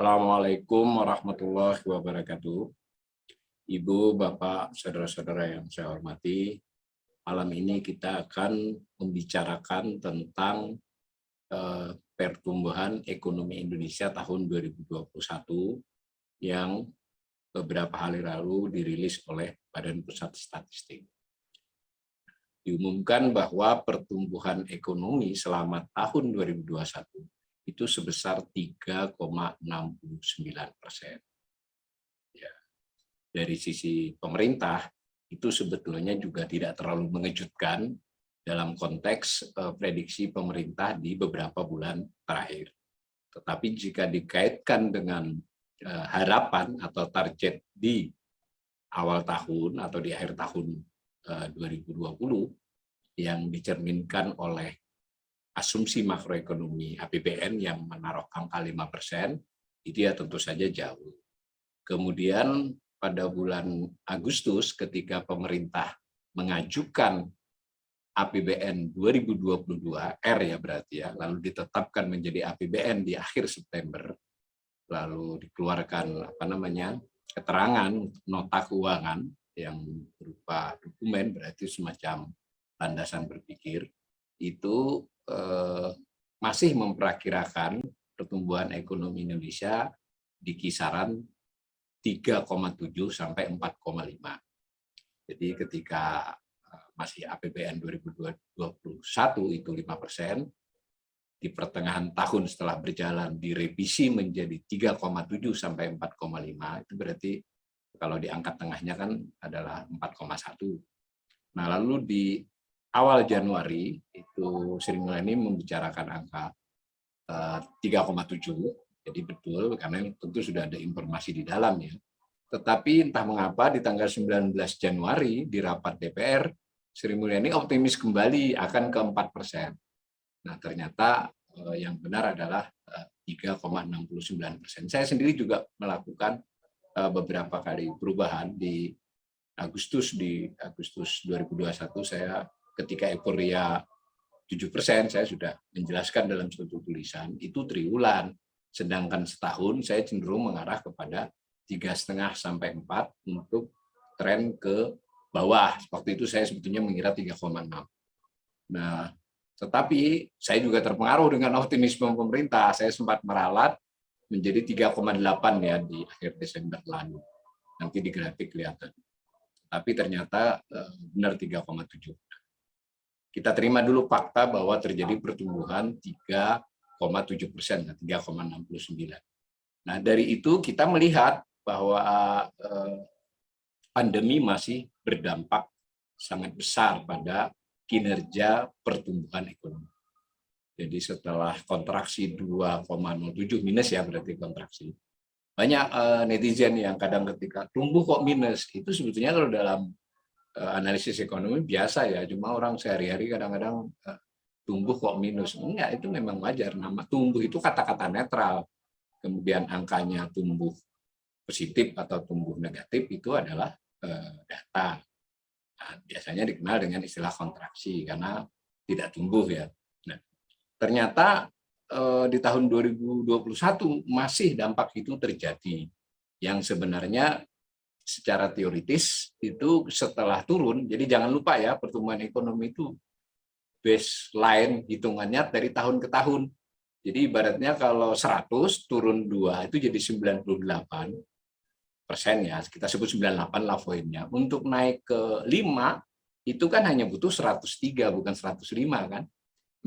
Assalamualaikum warahmatullahi wabarakatuh. Ibu, Bapak, saudara-saudara yang saya hormati, malam ini kita akan membicarakan tentang pertumbuhan ekonomi Indonesia tahun 2021 yang beberapa hari lalu dirilis oleh Badan Pusat Statistik. Diumumkan bahwa pertumbuhan ekonomi selama tahun 2021 itu sebesar 3,69%. Ya. Dari sisi pemerintah, itu sebetulnya juga tidak terlalu mengejutkan dalam konteks prediksi pemerintah di beberapa bulan terakhir. Tetapi jika dikaitkan dengan harapan atau target di awal tahun atau di akhir tahun 2020 yang dicerminkan oleh asumsi makroekonomi APBN yang menaruh angka 5%, itu ya tentu saja jauh. Kemudian pada bulan Agustus ketika pemerintah mengajukan APBN 2022 R ya berarti ya, lalu ditetapkan menjadi APBN di akhir September, lalu dikeluarkan keterangan nota keuangan yang berupa dokumen, berarti semacam landasan berpikir, itu masih memperkirakan pertumbuhan ekonomi Indonesia di kisaran 3,7 sampai 4,5. Jadi ketika masih APBN 2021 itu 5%, di pertengahan tahun setelah berjalan direvisi menjadi 3,7 sampai 4,5, itu berarti kalau diangkat tengahnya kan adalah 4,1. Nah, lalu di awal Januari itu Sri Mulyani membicarakan angka 3,7, jadi betul karena tentu sudah ada informasi di dalamnya. Tetapi entah mengapa di tanggal 19 Januari di rapat DPR, Sri Mulyani optimis kembali akan ke 4%. Nah, ternyata yang benar adalah 3,69%. Saya sendiri juga melakukan beberapa kali perubahan di Agustus 2021 saya ketika euforia 7%, saya sudah menjelaskan dalam suatu tulisan itu triwulan, sedangkan setahun saya cenderung mengarah kepada 3,5 sampai 4 untuk tren ke bawah. Waktu itu saya sebetulnya mengira 3,6. Nah, tetapi saya juga terpengaruh dengan optimisme pemerintah. Saya sempat meralat menjadi 3,8 ya di akhir Desember lalu. Nanti di grafik kelihatan. Tapi ternyata benar 3,7. Kita terima dulu fakta bahwa terjadi pertumbuhan 3,7%, 3,69. Nah, dari itu kita melihat bahwa pandemi masih berdampak sangat besar pada kinerja pertumbuhan ekonomi. Jadi setelah kontraksi 2,07 minus ya berarti kontraksi. Banyak netizen yang kadang ketika tumbuh kok minus, itu sebetulnya kalau dalam analisis ekonomi biasa ya, cuma orang sehari-hari kadang-kadang tumbuh kok minus. Enggak, itu memang wajar. Nama tumbuh itu kata-kata netral. Kemudian angkanya tumbuh positif atau tumbuh negatif itu adalah data. Nah, biasanya dikenal dengan istilah kontraksi karena tidak tumbuh ya. Nah, ternyata di tahun 2021 masih dampak itu terjadi. Yang sebenarnya secara teoritis itu setelah turun, jadi jangan lupa ya pertumbuhan ekonomi itu baseline hitungannya dari tahun ke tahun. Jadi ibaratnya kalau 100 turun 2 itu jadi 98% ya, kita sebut 98 lah poinnya. Untuk naik ke 5 itu kan hanya butuh 103 bukan 105 kan.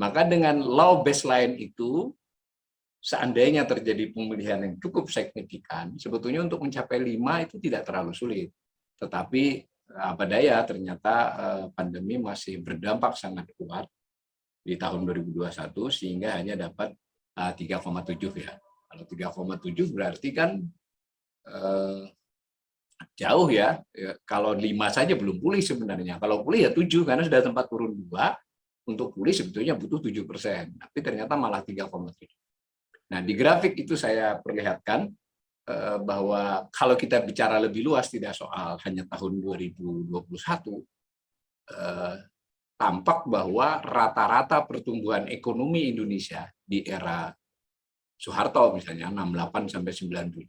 Maka dengan low baseline itu seandainya terjadi pemulihan yang cukup signifikan, sebetulnya untuk mencapai 5 itu tidak terlalu sulit. Tetapi apa daya, ternyata pandemi masih berdampak sangat kuat di tahun 2021 sehingga hanya dapat 3,7 ya. Kalau 3,7 berarti kan jauh ya. Kalau 5 saja belum pulih sebenarnya. Kalau pulih ya 7 karena sudah tempat turun 2, untuk pulih sebetulnya butuh 7%. Tapi ternyata malah 3,7. Nah, di grafik itu saya perlihatkan bahwa kalau kita bicara lebih luas, tidak soal hanya tahun 2021, tampak bahwa rata-rata pertumbuhan ekonomi Indonesia di era Soeharto misalnya 68 sampai 97,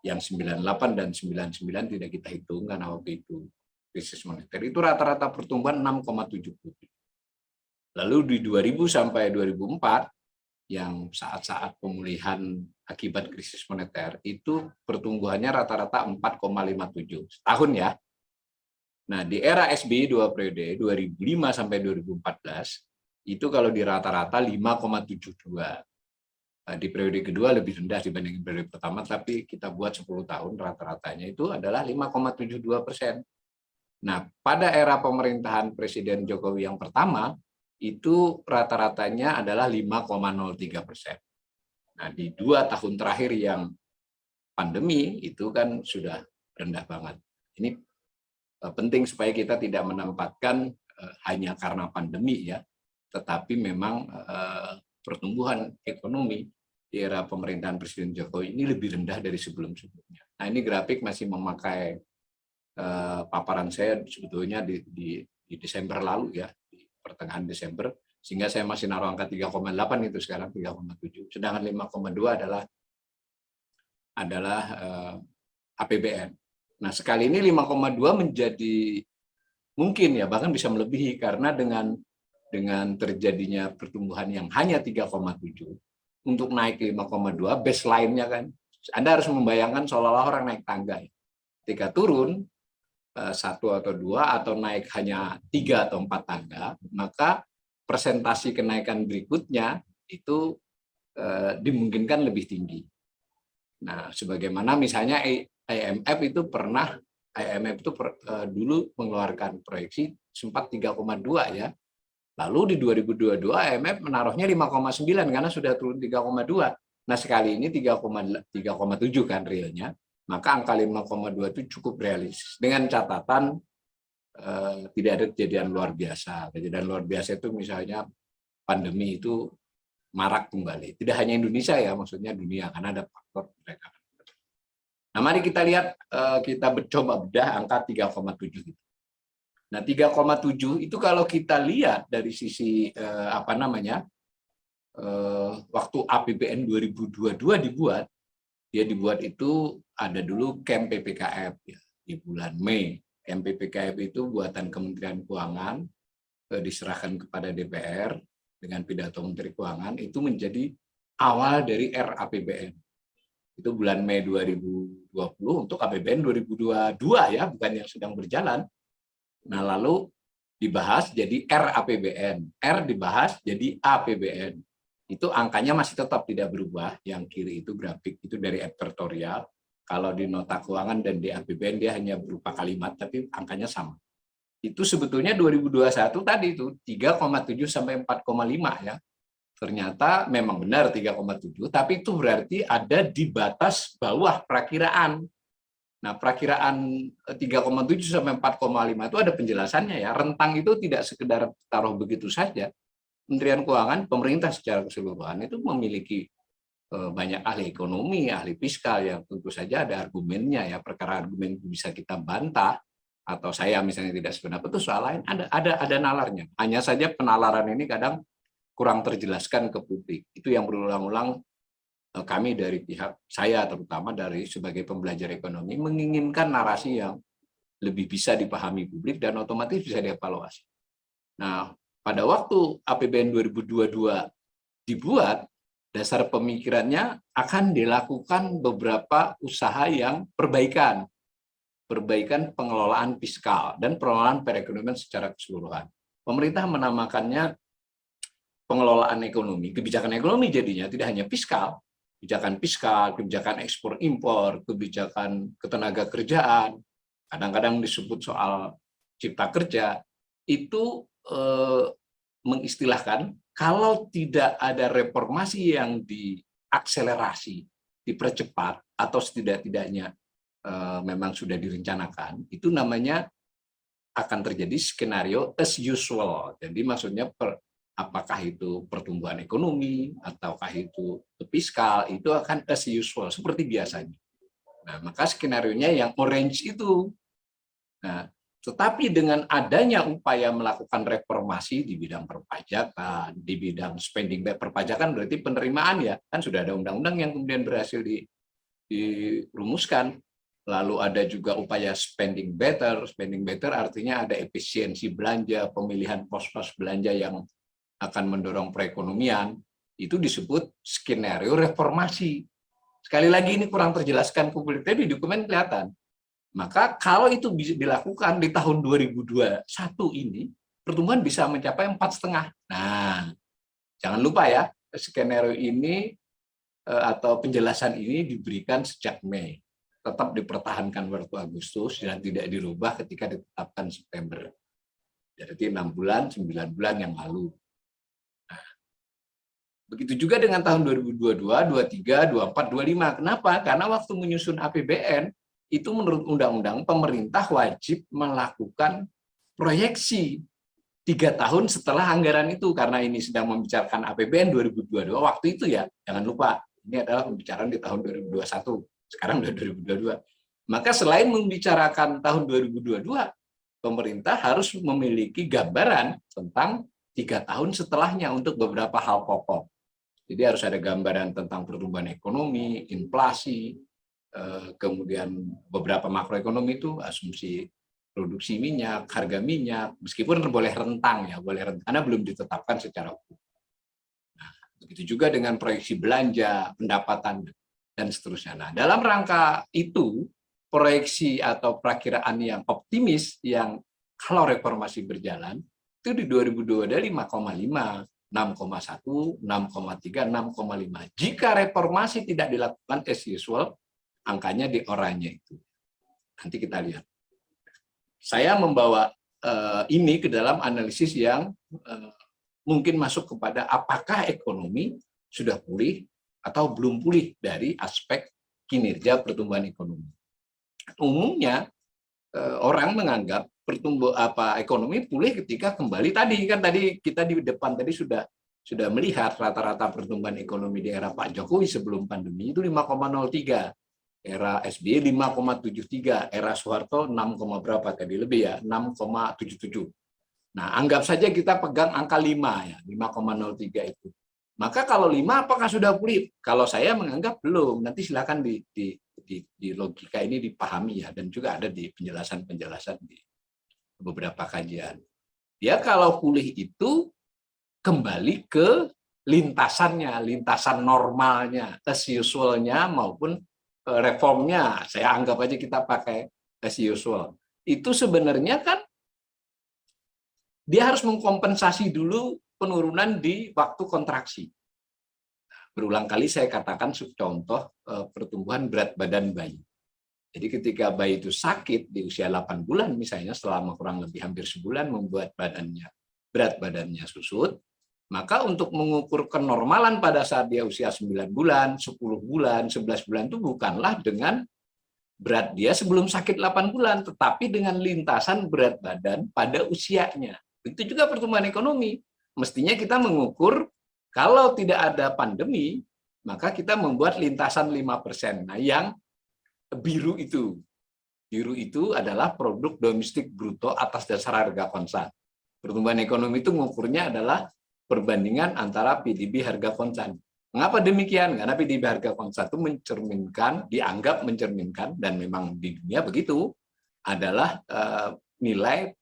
yang 98 dan 99 tidak kita hitung karena waktu itu krisis moneter, itu rata-rata pertumbuhan 6,77. Lalu di 2000 sampai 2004 yang saat-saat pemulihan akibat krisis moneter itu pertumbuhannya rata-rata 4,57 setahun ya. Nah, di era SBY 2 periode 2005 sampai 2014 itu kalau di rata-rata 5,72. Di periode kedua lebih rendah dibanding periode pertama, tapi kita buat 10 tahun rata-ratanya itu adalah 5,72%. Nah, pada era pemerintahan Presiden Jokowi yang pertama, itu rata-ratanya adalah 5,03%. Nah, di 2 tahun terakhir yang pandemi, itu kan sudah rendah banget. Ini penting supaya kita tidak menempatkan hanya karena pandemi ya, tetapi memang pertumbuhan ekonomi di era pemerintahan Presiden Jokowi ini lebih rendah dari sebelum-sebelumnya. Nah, ini grafik masih memakai paparan saya sebetulnya di Desember lalu ya, di pertengahan Desember, sehingga saya masih naruh angka 3,8 itu sekarang 3,7. Sedangkan 5,2 adalah APBN. Nah, sekali ini 5,2 menjadi mungkin ya bahkan bisa melebihi karena dengan terjadinya pertumbuhan yang hanya 3,7 untuk naik 5,2 baseline-nya kan. Anda harus membayangkan seolah-olah orang naik tangga. Ketika turun 1 atau 2 atau naik hanya 3 atau 4 tangga, maka presentasi kenaikan berikutnya itu dimungkinkan lebih tinggi. Nah, sebagaimana misalnya IMF itu dulu mengeluarkan proyeksi sempat 3,2 ya. Lalu di 2022 IMF menaruhnya 5,9 karena sudah turun 3,2. Nah, sekali ini 3,7 kan realnya, maka angka 5,2 itu cukup realistis. Dengan catatan tidak ada kejadian luar biasa. Kejadian luar biasa itu misalnya pandemi itu marak kembali. Tidak hanya Indonesia ya, maksudnya dunia, karena ada faktor mereka. Nah, mari kita lihat, kita coba bedah angka 3,7 itu. Nah, 3,7 itu kalau kita lihat dari sisi waktu APBN 2022 dibuat, dia dibuat itu ada dulu camp PPKF ya, di bulan Mei. Camp PPKF itu buatan Kementerian Keuangan, diserahkan kepada DPR dengan pidato Menteri Keuangan, itu menjadi awal dari RAPBN. Itu bulan Mei 2020 untuk APBN 2022 ya, bukan yang sedang berjalan. Nah, lalu dibahas jadi RAPBN, R dibahas jadi APBN. Itu angkanya masih tetap tidak berubah. Yang kiri itu grafik, itu dari advertorial. Kalau di nota keuangan dan di APBN dia hanya berupa kalimat, tapi angkanya sama. Itu sebetulnya 2021 tadi itu 3,7 sampai 4,5 ya. Ternyata memang benar 3,7, tapi itu berarti ada di batas bawah perakiraan. Nah, perakiraan 3,7 sampai 4,5 itu ada penjelasannya ya. Rentang itu tidak sekedar taruh begitu saja. Kementerian Keuangan, pemerintah secara keseluruhan itu memiliki banyak ahli ekonomi, ahli fiskal yang tentu saja ada argumennya ya. Perkara argumen itu bisa kita bantah atau saya misalnya tidak sependapat itu soal lain, ada nalarnya. Hanya saja penalaran ini kadang kurang terjelaskan ke publik. Itu yang berulang-ulang kami dari pihak saya terutama dari sebagai pembelajar ekonomi menginginkan narasi yang lebih bisa dipahami publik dan otomatis bisa dievaluasi. Nah, pada waktu APBN 2022 dibuat, dasar pemikirannya akan dilakukan beberapa usaha yang perbaikan pengelolaan fiskal dan pengelolaan perekonomian secara keseluruhan. Pemerintah menamakannya pengelolaan ekonomi, kebijakan ekonomi jadinya tidak hanya fiskal, kebijakan ekspor impor, kebijakan ketenaga kerjaan, kadang-kadang disebut soal cipta kerja, itu mengistilahkan kalau tidak ada reformasi yang diakselerasi, dipercepat, atau setidak-tidaknya memang sudah direncanakan, itu namanya akan terjadi skenario as usual. Jadi maksudnya apakah itu pertumbuhan ekonomi ataukah itu fiskal, itu akan as usual seperti biasanya. Nah, maka skenario-nya yang orange itu. Nah, Tetapi dengan adanya upaya melakukan reformasi di bidang perpajakan, di bidang spending back, perpajakan berarti penerimaan ya, kan sudah ada undang-undang yang kemudian berhasil dirumuskan. Lalu ada juga upaya spending better artinya ada efisiensi belanja, pemilihan pos-pos belanja yang akan mendorong perekonomian, itu disebut skenario reformasi. Sekali lagi ini kurang terjelaskan ke publik, tapi di dokumen kelihatan. Maka kalau itu bisa dilakukan di tahun 2021 ini, pertumbuhan bisa mencapai 4,5. Nah, jangan lupa ya, skenario ini atau penjelasan ini diberikan sejak Mei. Tetap dipertahankan waktu Agustus dan tidak dirubah ketika ditetapkan September. Jadi 6 bulan, 9 bulan yang lalu. Nah, begitu juga dengan tahun 2022, 23, 24, 25. Kenapa? Karena waktu menyusun APBN, itu menurut undang-undang pemerintah wajib melakukan proyeksi 3 tahun setelah anggaran itu, karena ini sedang membicarakan APBN 2022 waktu itu ya, jangan lupa ini adalah pembicaraan di tahun 2021, sekarang udah 2022. Maka selain membicarakan tahun 2022, pemerintah harus memiliki gambaran tentang 3 tahun setelahnya untuk beberapa hal pokok. Jadi harus ada gambaran tentang pertumbuhan ekonomi, inflasi, kemudian beberapa makroekonomi itu asumsi produksi minyak, harga minyak, meskipun boleh rentang ya, boleh rentang karena belum ditetapkan secara utuh. Nah, begitu juga dengan proyeksi belanja, pendapatan dan seterusnya. Nah, dalam rangka itu proyeksi atau perakiraan yang optimis yang kalau reformasi berjalan itu di 2022 ada 5,5, 6,1, 6,3, 6,5. Jika reformasi tidak dilakukan as usual, angkanya di oranye itu. Nanti kita lihat. Saya membawa ini ke dalam analisis yang mungkin masuk kepada apakah ekonomi sudah pulih atau belum pulih dari aspek kinerja pertumbuhan ekonomi. Umumnya orang menganggap ekonomi pulih ketika kembali tadi kita di depan tadi sudah melihat rata-rata pertumbuhan ekonomi di era Pak Jokowi sebelum pandemi itu 5,03. Era SBY 5,73, era Soeharto 6, berapa tadi lebih ya, 6,77. Nah, anggap saja kita pegang angka 5 ya, 5,03 itu. Maka kalau 5 apakah sudah pulih? Kalau saya menganggap belum. Nanti silakan di logika ini dipahami ya, dan juga ada di penjelasan-penjelasan di beberapa kajian. Ya kalau pulih itu kembali ke lintasannya, lintasan normalnya, as usual-nya maupun reformnya, saya anggap aja kita pakai as usual. Itu sebenarnya kan dia harus mengkompensasi dulu penurunan di waktu kontraksi. Berulang kali saya katakan contoh pertumbuhan berat badan bayi. Jadi ketika bayi itu sakit di usia 8 bulan misalnya, selama kurang lebih hampir sebulan membuat berat badannya susut, maka untuk mengukur kenormalan pada saat dia usia 9 bulan, 10 bulan, 11 bulan itu bukanlah dengan berat dia sebelum sakit 8 bulan, tetapi dengan lintasan berat badan pada usianya. Itu juga pertumbuhan ekonomi. Mestinya kita mengukur, kalau tidak ada pandemi, maka kita membuat lintasan 5%. Nah, yang biru itu adalah produk domestik bruto atas dasar harga konsan. Pertumbuhan ekonomi itu mengukurnya adalah perbandingan antara PDB harga konsan. Mengapa demikian? Karena PDB harga konsan itu dianggap mencerminkan, dan memang di dunia begitu, adalah nilai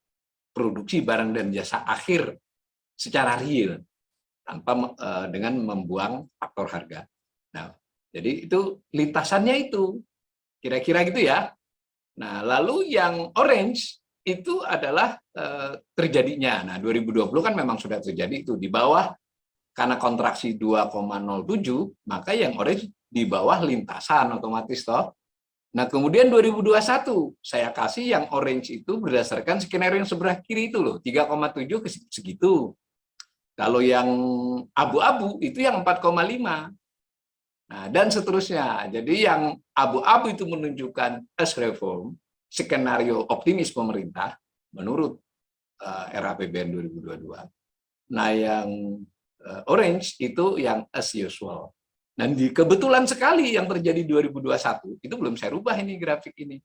produksi barang dan jasa akhir secara real, tanpa dengan membuang faktor harga. Nah, jadi itu lintasannya itu, kira-kira gitu ya. Nah, lalu yang orange itu adalah terjadinya. Nah, 2020 kan memang sudah terjadi itu di bawah, karena kontraksi 2,07, maka yang orange di bawah lintasan otomatis toh. Nah, kemudian 2021 saya kasih yang orange itu berdasarkan skenario yang sebelah kiri itu loh, 3,7 ke segitu. Kalau yang abu-abu itu yang 4,5. Nah, dan seterusnya. Jadi yang abu-abu itu menunjukkan as reform, skenario optimis pemerintah menurut era APBN 2022. Nah, yang orange itu yang as usual. Dan kebetulan sekali yang terjadi 2021 itu belum saya rubah ini grafik ini.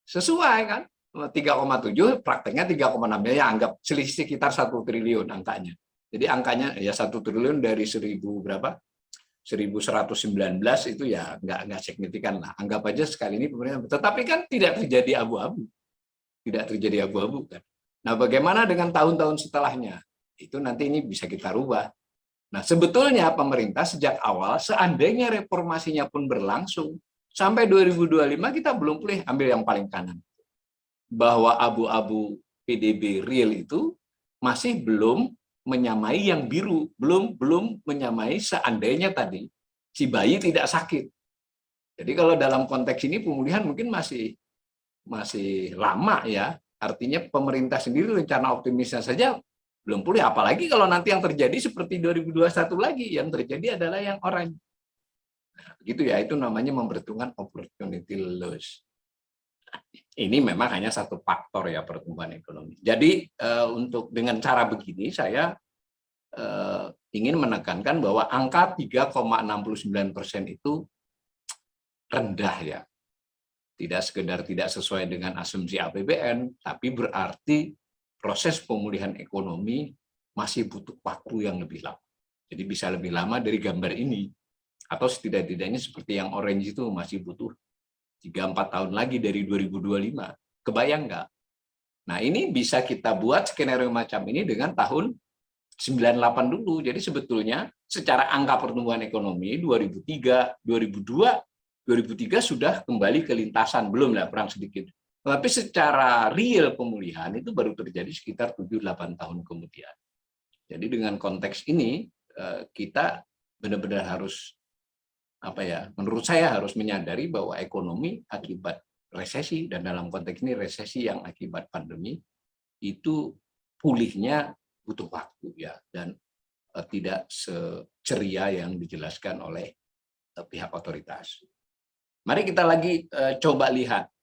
Sesuai kan? 3,7, prakteknya 3,6, ya anggap selisih sekitar 1 triliun angkanya. Jadi angkanya ya 1 triliun dari 1000 berapa? 1119 itu ya nggak signifikan lah. Anggap aja sekali ini pemerintah. Tetapi kan tidak terjadi abu-abu. Tidak terjadi abu-abu kan. Nah, bagaimana dengan tahun-tahun setelahnya? Itu nanti ini bisa kita rubah. Nah, sebetulnya pemerintah sejak awal, seandainya reformasinya pun berlangsung, sampai 2025 kita belum boleh ambil yang paling kanan. Bahwa abu-abu PDB real itu masih belum menyamai yang biru, belum menyamai seandainya tadi si bayi tidak sakit. Jadi kalau dalam konteks ini pemulihan mungkin masih lama ya. Artinya pemerintah sendiri rencana optimisnya saja belum pulih, apalagi kalau nanti yang terjadi seperti 2021 lagi, yang terjadi adalah yang orange. Nah, begitu ya, itu namanya memperhitungkan opportunity loss. Ini memang hanya satu faktor ya pertumbuhan ekonomi. Jadi untuk dengan cara begini saya ingin menekankan bahwa angka 3,69% itu rendah ya. Tidak sekedar tidak sesuai dengan asumsi APBN, tapi berarti proses pemulihan ekonomi masih butuh waktu yang lebih lama. Jadi bisa lebih lama dari gambar ini, atau setidak-tidaknya seperti yang orange itu masih butuh 3-4 tahun lagi dari 2025. Kebayang nggak? Nah, ini bisa kita buat skenario macam ini dengan tahun 98 dulu. Jadi sebetulnya secara angka pertumbuhan ekonomi 2003, 2002, 2003 sudah kembali ke lintasan, belum lah, kurang sedikit. Tapi secara real pemulihan itu baru terjadi sekitar 7-8 tahun kemudian. Jadi dengan konteks ini kita benar-benar harus menurut saya harus menyadari bahwa ekonomi akibat resesi, dan dalam konteks ini resesi yang akibat pandemi, itu pulihnya butuh waktu ya, dan tidak seceria yang dijelaskan oleh pihak otoritas. Mari kita lagi coba lihat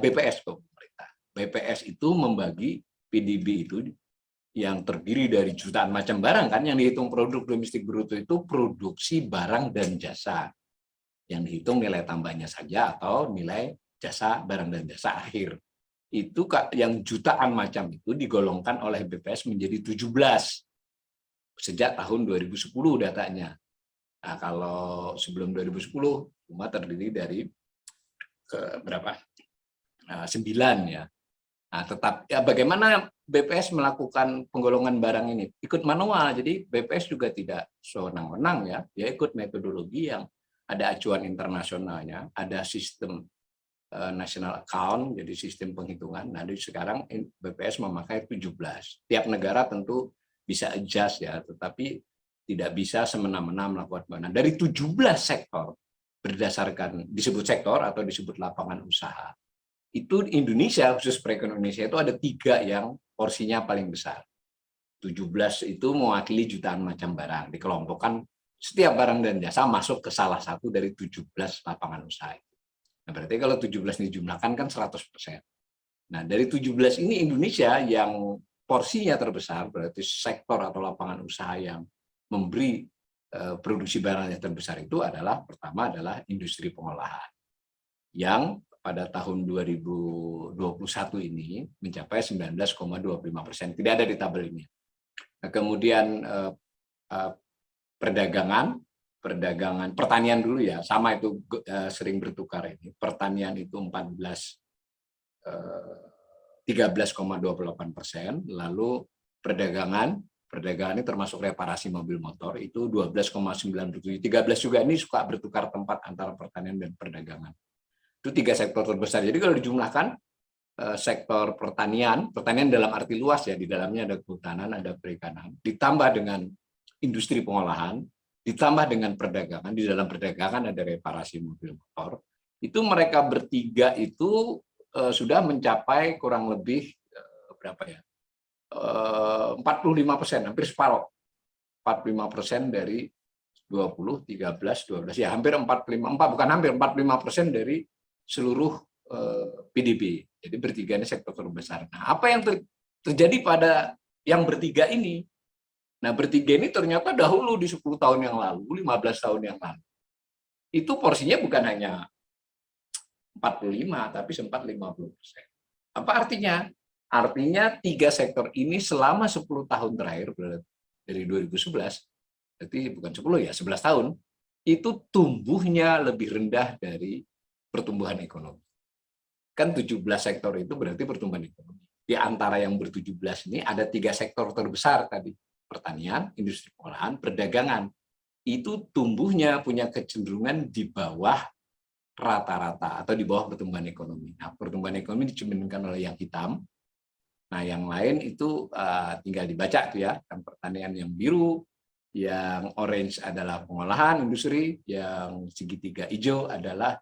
BPS pemerintah. BPS itu membagi PDB itu yang terdiri dari jutaan macam barang kan, yang dihitung produk domestik bruto itu produksi barang dan jasa, yang dihitung nilai tambahnya saja atau nilai jasa barang dan jasa akhir. Itu yang jutaan macam itu digolongkan oleh BPS menjadi 17 sejak tahun 2010 datanya. Nah, kalau sebelum 2010 cuma terdiri dari berapa? 9 ya. Nah, tetap ya, bagaimana BPS melakukan penggolongan barang ini? Ikut manual. Jadi BPS juga tidak sewenang-wenang ya. Dia ikut metodologi yang ada acuan internasionalnya, ada sistem national account, jadi sistem penghitungan. Nah, sekarang BPS memakai 17. Tiap negara tentu bisa adjust ya, tetapi tidak bisa semena-mena melakukan. Nah, dari 17 sektor berdasarkan disebut sektor atau disebut lapangan usaha, itu Indonesia, khusus perekonomian Indonesia itu ada 3 yang porsinya paling besar. 17 itu mewakili jutaan macam barang, dikelompokkan setiap barang dan jasa masuk ke salah satu dari 17 lapangan usaha. Nah, berarti kalau 17 dijumlahkan kan 100%. Nah, dari 17 ini Indonesia yang porsinya terbesar, berarti sektor atau lapangan usaha yang memberi produksi barang yang terbesar itu adalah, pertama adalah industri pengolahan, yang pada tahun 2021 ini mencapai 19,25%. Tidak ada di tabel ini. Nah, kemudian pertanian dulu ya, sama itu sering bertukar ini. Pertanian itu 13,28%, lalu perdagangan ini termasuk reparasi mobil motor itu 12,97%. 13 juga ini suka bertukar tempat antara pertanian dan perdagangan. Itu 3 sektor terbesar. Jadi kalau dijumlahkan sektor pertanian dalam arti luas ya, di dalamnya ada kehutanan, ada perikanan, ditambah dengan industri pengolahan, ditambah dengan perdagangan, di dalam perdagangan ada reparasi mobil motor, itu mereka bertiga itu sudah mencapai kurang lebih berapa ya? 45%, hampir separuh. 45% dari 20, 13, 12, ya hampir 45% dari seluruh PDB. Jadi bertiga ini sektor terbesar. Nah, apa yang terjadi pada yang bertiga ini? Nah, bertiga ini ternyata dahulu di 10 tahun yang lalu, 15 tahun yang lalu, itu porsinya bukan hanya 45, tapi sempat 50%. Apa artinya? Artinya 3 sektor ini selama 10 tahun terakhir, dari 2011, berarti bukan 10 ya, 11 tahun, itu tumbuhnya lebih rendah dari pertumbuhan ekonomi. Kan 17 sektor itu berarti pertumbuhan ekonomi. Di antara yang ber-17 ini ada 3 sektor terbesar tadi. Pertanian, industri pengolahan, perdagangan. Itu tumbuhnya punya kecenderungan di bawah rata-rata atau di bawah pertumbuhan ekonomi. Nah, pertumbuhan ekonomi dicerminkan oleh yang hitam. Nah, yang lain itu tinggal dibaca tuh ya. Yang pertanian yang biru, yang orange adalah pengolahan industri, yang segitiga hijau adalah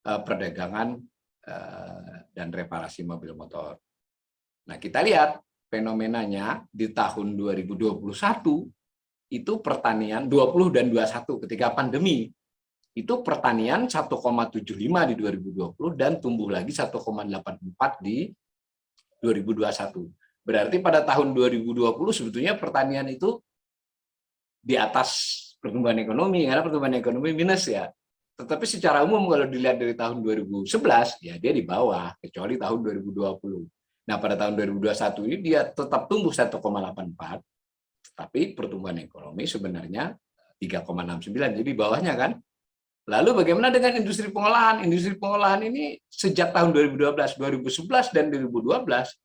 perdagangan dan reparasi mobil motor. Nah, kita lihat fenomenanya di tahun 2021 itu pertanian 20 dan 21 ketika pandemi. Itu pertanian 1,75 di 2020 dan tumbuh lagi 1,84 di 2021. Berarti pada tahun 2020 sebetulnya pertanian itu di atas pertumbuhan ekonomi, karena pertumbuhan ekonomi minus ya. Tetapi secara umum kalau dilihat dari tahun 2011, ya dia di bawah, kecuali tahun 2020. Nah, pada tahun 2021 ini dia tetap tumbuh 1,84, tapi pertumbuhan ekonomi sebenarnya 3,69, jadi bawahnya kan. Lalu bagaimana dengan industri pengolahan? Industri pengolahan ini sejak tahun 2012, 2011 dan 2012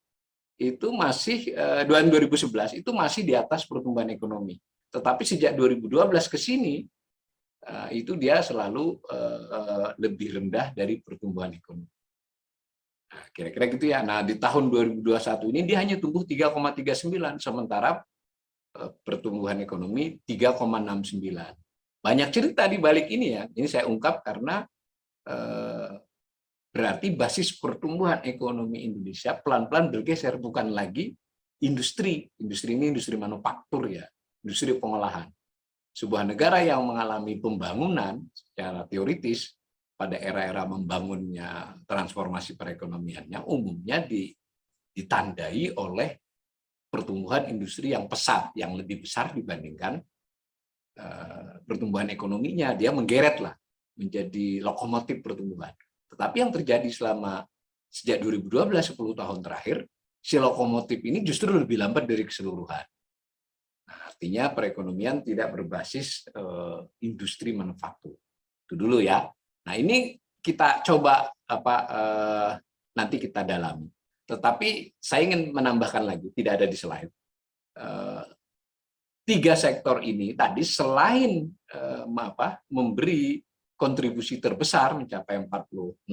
itu masih 2011 itu masih di atas pertumbuhan ekonomi. Tetapi sejak 2012 ke sini itu dia selalu lebih rendah dari pertumbuhan ekonomi. Nah, kira-kira gitu ya. Nah, di tahun 2021 ini dia hanya tumbuh 3,39 sementara pertumbuhan ekonomi 3,69. Banyak cerita di balik ini ya. Ini saya ungkap karena berarti basis pertumbuhan ekonomi Indonesia pelan-pelan bergeser, bukan lagi industri. Industri ini industri manufaktur ya, industri pengolahan. Sebuah negara yang mengalami pembangunan secara teoritis pada era-era membangunnya transformasi perekonomiannya umumnya ditandai oleh pertumbuhan industri yang pesat, yang lebih besar dibandingkan pertumbuhan ekonominya. Dia menggeret lah menjadi lokomotif pertumbuhan. Tetapi yang terjadi sejak 2012, 10 tahun terakhir, si lokomotif ini justru lebih lambat dari keseluruhan. Nah, artinya perekonomian tidak berbasis industri manufaktur. Itu dulu ya. Nah, ini kita coba nanti kita dalami. Tetapi saya ingin menambahkan lagi, tidak ada di slide. 3 sektor ini tadi selain memberi kontribusi terbesar mencapai 56%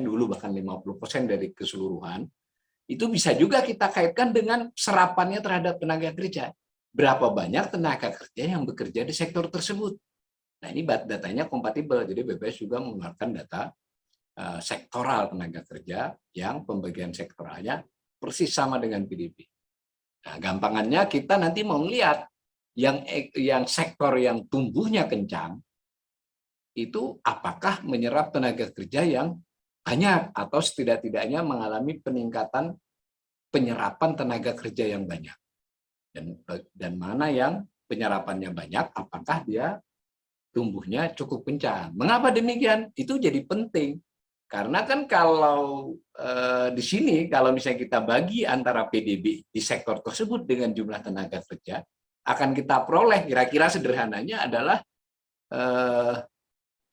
dulu bahkan 50% dari keseluruhan, itu bisa juga kita kaitkan dengan serapannya terhadap tenaga kerja. Berapa banyak tenaga kerja yang bekerja di sektor tersebut? Nah, ini datanya kompatibel. Jadi BPS juga mengeluarkan data sektoral tenaga kerja yang pembagian sektoralnya persis sama dengan PDB. Nah, gampangannya kita nanti mau melihat yang sektor yang tumbuhnya kencang itu apakah menyerap tenaga kerja yang banyak atau setidak-tidaknya mengalami peningkatan penyerapan tenaga kerja yang banyak. Dan mana yang penyerapannya banyak, apakah dia tumbuhnya cukup kencang. Mengapa demikian? Itu jadi penting. Karena kan kalau di sini, kalau misalnya kita bagi antara PDB di sektor tersebut dengan jumlah tenaga kerja, akan kita peroleh kira-kira sederhananya adalah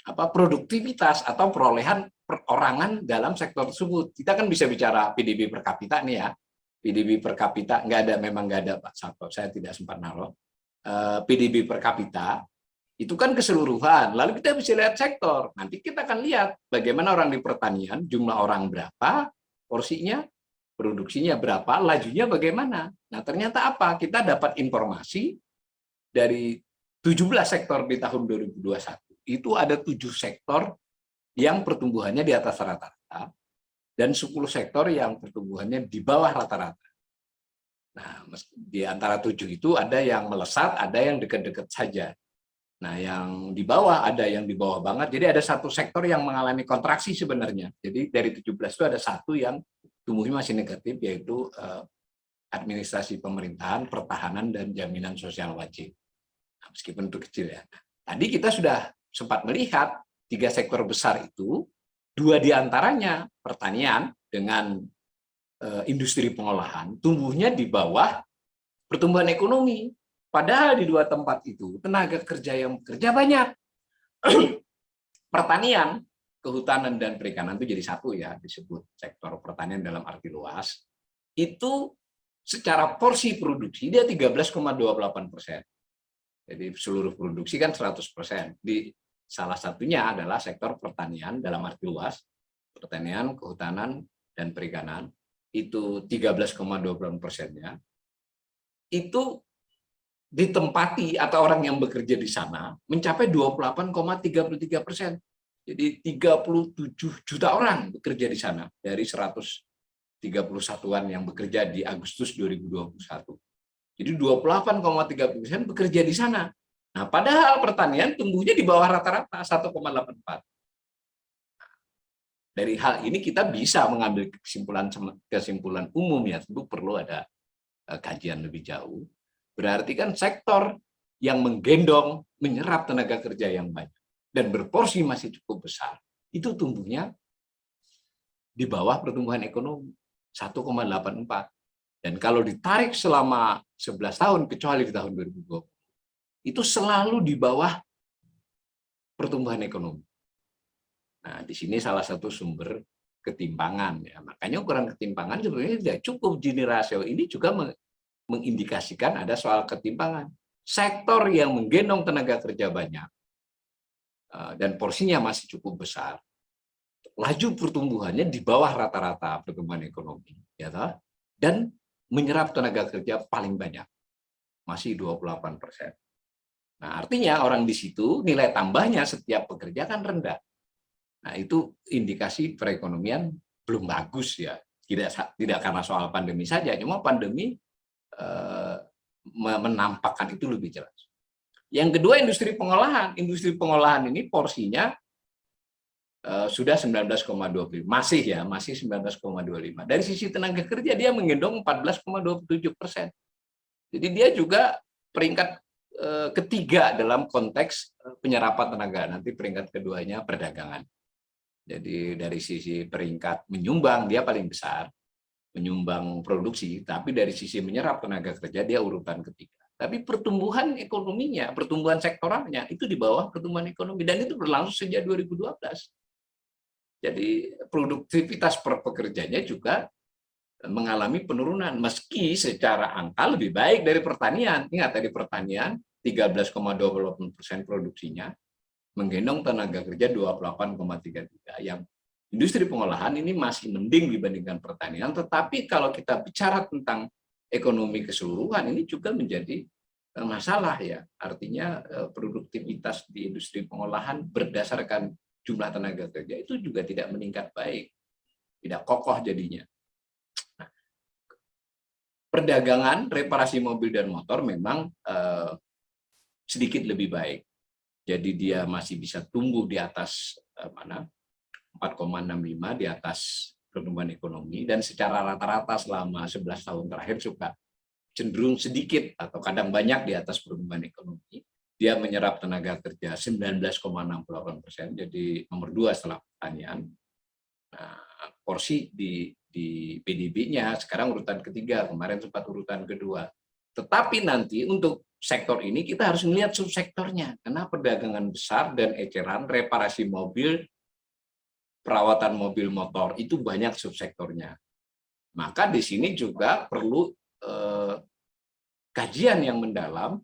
produktivitas atau perolehan perorangan dalam sektor tersebut. Kita kan bisa bicara PDB per kapita nih ya. PDB per kapita memang nggak ada Pak Sato, saya tidak sempat naruh. PDB per kapita itu kan keseluruhan. Lalu kita bisa lihat sektor. Nanti kita akan lihat bagaimana orang di pertanian, jumlah orang berapa, porsinya, produksinya berapa, lajunya bagaimana. Nah, ternyata apa? Kita dapat informasi dari 17 sektor di tahun 2021. Itu ada 7 sektor yang pertumbuhannya di atas rata-rata dan 10 sektor yang pertumbuhannya di bawah rata-rata. Nah, di antara 7 itu ada yang melesat, ada yang dekat-dekat saja. Nah, yang di bawah ada yang di bawah banget. Jadi ada satu sektor yang mengalami kontraksi sebenarnya. Jadi dari 17 itu ada satu yang tumbuhnya masih negatif, yaitu administrasi pemerintahan, pertahanan, dan jaminan sosial wajib. Nah, meskipun itu kecil ya. Tadi kita sudah sempat melihat 3 sektor besar itu, 2 diantaranya pertanian dengan industri pengolahan tumbuhnya di bawah pertumbuhan ekonomi. Padahal di dua tempat itu tenaga kerja yang bekerja banyak. Pertanian, kehutanan, dan perikanan itu jadi satu ya, disebut sektor pertanian dalam arti luas. Itu secara porsi produksi dia 13,28%. Jadi seluruh produksi kan 100%. Di salah satunya adalah sektor pertanian dalam arti luas, pertanian, kehutanan, dan perikanan. Itu 13,28%-nya. Itu ditempati atau orang yang bekerja di sana mencapai 28,33%. Jadi 37 juta orang bekerja di sana dari 131-an yang bekerja di Agustus 2021. Jadi 28,3% bekerja di sana. Nah, padahal pertanian tumbuhnya di bawah rata-rata 1,84. Dari hal ini kita bisa mengambil kesimpulan umum ya, tentu perlu ada kajian lebih jauh. Berarti kan sektor yang menggendong, menyerap tenaga kerja yang banyak dan berporsi masih cukup besar, itu tumbuhnya di bawah pertumbuhan ekonomi 1,84. Dan kalau ditarik selama 11 tahun, kecuali di tahun 2020, itu selalu di bawah pertumbuhan ekonomi. Nah, di sini salah satu sumber ketimpangan. Ya. Makanya ukuran ketimpangan sebenarnya tidak cukup. Gini rasio ini juga mengindikasikan ada soal ketimpangan. Sektor yang menggendong tenaga kerja banyak dan porsinya masih cukup besar, laju pertumbuhannya di bawah rata-rata pertumbuhan ekonomi, ya toh? Dan menyerap tenaga kerja paling banyak, masih 28%. Nah, artinya orang di situ nilai tambahnya setiap pekerja kan rendah. Nah, itu indikasi perekonomian belum bagus ya. Tidak karena soal pandemi saja, cuma pandemi menampakkan itu lebih jelas. Yang kedua, industri pengolahan. Industri pengolahan ini porsinya sudah 19,25, masih 19,25. Dari sisi tenaga kerja dia menggendong 14,27%. Jadi dia juga peringkat ketiga dalam konteks penyerapan tenaga. Nanti peringkat keduanya perdagangan. Jadi dari sisi peringkat menyumbang dia paling besar, menyumbang produksi, tapi dari sisi menyerap tenaga kerja dia urutan ketiga. Tapi pertumbuhan ekonominya, pertumbuhan sektoralnya itu di bawah pertumbuhan ekonomi, dan itu berlangsung sejak 2012. Jadi produktivitas per pekerjanya juga mengalami penurunan, meski secara angka lebih baik dari pertanian. Ingat tadi pertanian 13,28% produksinya, menggendong tenaga kerja 28,33, yang industri pengolahan ini masih mending dibandingkan pertanian, tetapi kalau kita bicara tentang ekonomi keseluruhan ini juga menjadi masalah ya. Artinya produktivitas di industri pengolahan berdasarkan jumlah tenaga kerja itu juga tidak meningkat baik, tidak kokoh jadinya. Nah, perdagangan, reparasi mobil dan motor memang sedikit lebih baik. Jadi dia masih bisa tumbuh di atas 4,65 di atas pertumbuhan ekonomi, dan secara rata-rata selama 11 tahun terakhir suka cenderung sedikit atau kadang banyak di atas pertumbuhan ekonomi. Dia menyerap tenaga kerja 19,68%, jadi nomor 2 setelah pertanian. Nah, porsi di PDB-nya sekarang urutan ketiga, kemarin sempat urutan kedua. Tetapi nanti untuk sektor ini kita harus melihat subsektornya, karena perdagangan besar dan eceran, reparasi mobil, perawatan mobil motor itu banyak subsektornya. Maka di sini juga perlu kajian yang mendalam.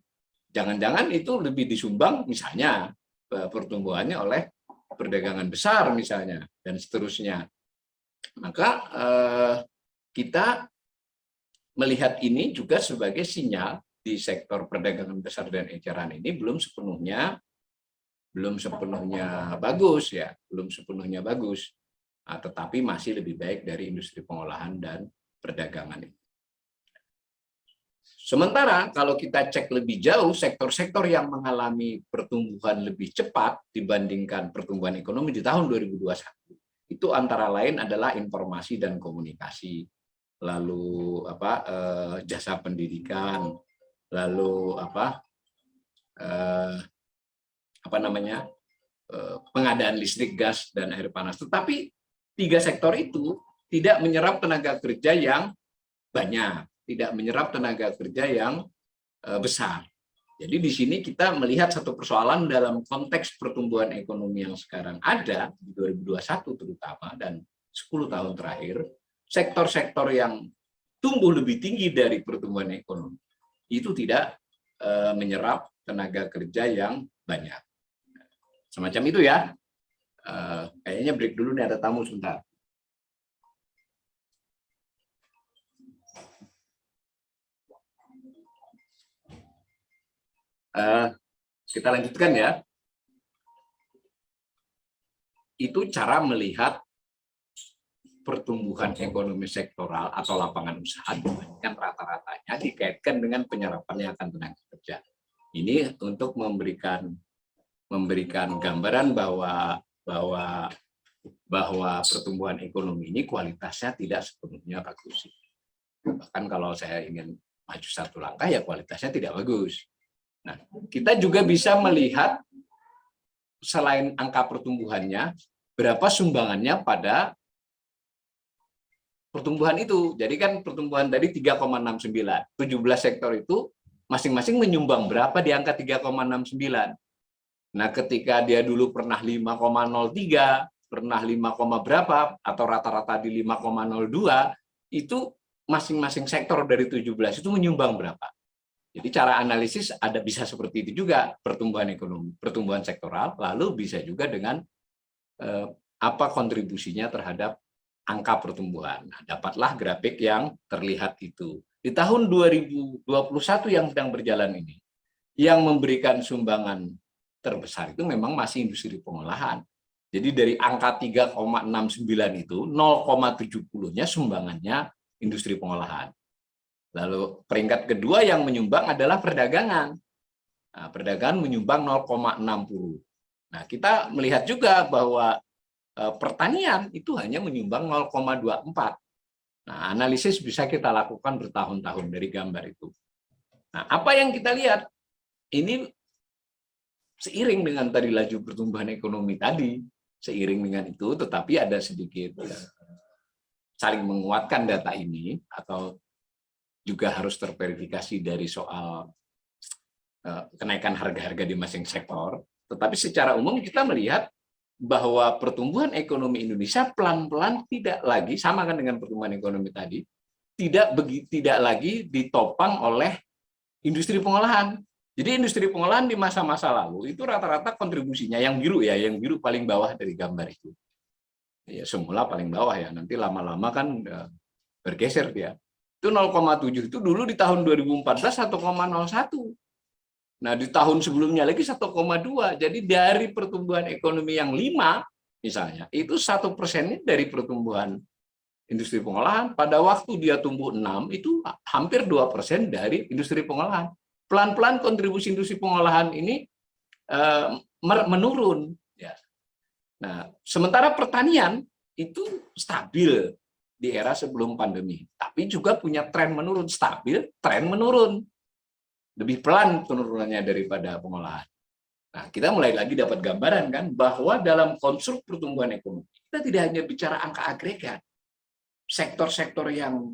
Jangan-jangan itu lebih disumbang misalnya pertumbuhannya oleh perdagangan besar misalnya, dan seterusnya. Maka kita melihat ini juga sebagai sinyal di sektor perdagangan besar dan eceran ini belum sepenuhnya bagus ya, belum sepenuhnya bagus, tetapi masih lebih baik dari industri pengolahan dan perdagangan. Sementara kalau kita cek lebih jauh, sektor-sektor yang mengalami pertumbuhan lebih cepat dibandingkan pertumbuhan ekonomi di tahun 2021, itu antara lain adalah informasi dan komunikasi, lalu jasa pendidikan, lalu pengadaan listrik, gas, dan air panas. Tetapi 3 sektor itu tidak menyerap tenaga kerja yang banyak, tidak menyerap tenaga kerja yang besar. Jadi di sini kita melihat satu persoalan dalam konteks pertumbuhan ekonomi yang sekarang ada di 2021 terutama dan 10 tahun terakhir, sektor-sektor yang tumbuh lebih tinggi dari pertumbuhan ekonomi itu tidak menyerap tenaga kerja yang banyak. Semacam itu ya. Kayaknya break dulu nih, ada tamu sebentar. Kita lanjutkan ya. Itu cara melihat pertumbuhan ekonomi sektoral atau lapangan usaha dibandingkan rata-ratanya dikaitkan dengan penyerapan akan tenaga kerja. Ini untuk memberikan gambaran bahwa pertumbuhan ekonomi ini kualitasnya tidak sepenuhnya bagus. Bahkan kalau saya ingin maju satu langkah ya kualitasnya tidak bagus. Nah, kita juga bisa melihat selain angka pertumbuhannya, berapa sumbangannya pada pertumbuhan itu. Jadi kan pertumbuhan tadi 3,69, 17 sektor itu masing-masing menyumbang berapa di angka 3,69. Nah, ketika dia dulu pernah 5,03, pernah 5, berapa, atau rata-rata di 5,02, itu masing-masing sektor dari 17 itu menyumbang berapa. Jadi cara analisis bisa seperti itu juga, pertumbuhan ekonomi, pertumbuhan sektoral, lalu bisa juga dengan apa kontribusinya terhadap angka pertumbuhan. Nah, dapatlah grafik yang terlihat itu. Di tahun 2021 yang sedang berjalan ini, yang memberikan sumbangan terbesar itu memang masih industri pengolahan. Jadi dari angka 3,69 itu, 0,70-nya sumbangannya industri pengolahan. Lalu peringkat kedua yang menyumbang adalah perdagangan. Nah, perdagangan menyumbang 0,60. Nah, kita melihat juga bahwa pertanian itu hanya menyumbang 0,24. Nah, analisis bisa kita lakukan bertahun-tahun dari gambar itu. Nah, apa yang kita lihat? Ini seiring dengan tadi laju pertumbuhan ekonomi tadi, seiring dengan itu, tetapi ada sedikit saling menguatkan data ini, atau juga harus terverifikasi dari soal kenaikan harga-harga di masing sektor. Tetapi secara umum kita melihat bahwa pertumbuhan ekonomi Indonesia pelan-pelan tidak lagi, sama kan dengan pertumbuhan ekonomi tadi, tidak lagi ditopang oleh industri pengolahan. Jadi industri pengolahan di masa-masa lalu itu rata-rata kontribusinya yang biru ya, yang biru paling bawah dari gambar itu. Ya semula paling bawah ya, nanti lama-lama kan bergeser dia. Itu 0,7 itu dulu di tahun 2014 1,01. Nah, di tahun sebelumnya lagi 1,2. Jadi dari pertumbuhan ekonomi yang 5 misalnya, itu 1% dari pertumbuhan industri pengolahan. Pada waktu dia tumbuh 6, itu hampir 2% dari industri pengolahan. Pelan-pelan kontribusi industri pengolahan ini menurun. Ya. Nah, sementara pertanian itu stabil di era sebelum pandemi, tapi juga punya tren menurun, stabil, tren menurun. Lebih pelan penurunannya daripada pengolahan. Nah, kita mulai lagi dapat gambaran kan bahwa dalam konstruk pertumbuhan ekonomi, kita tidak hanya bicara angka agregat. Sektor-sektor yang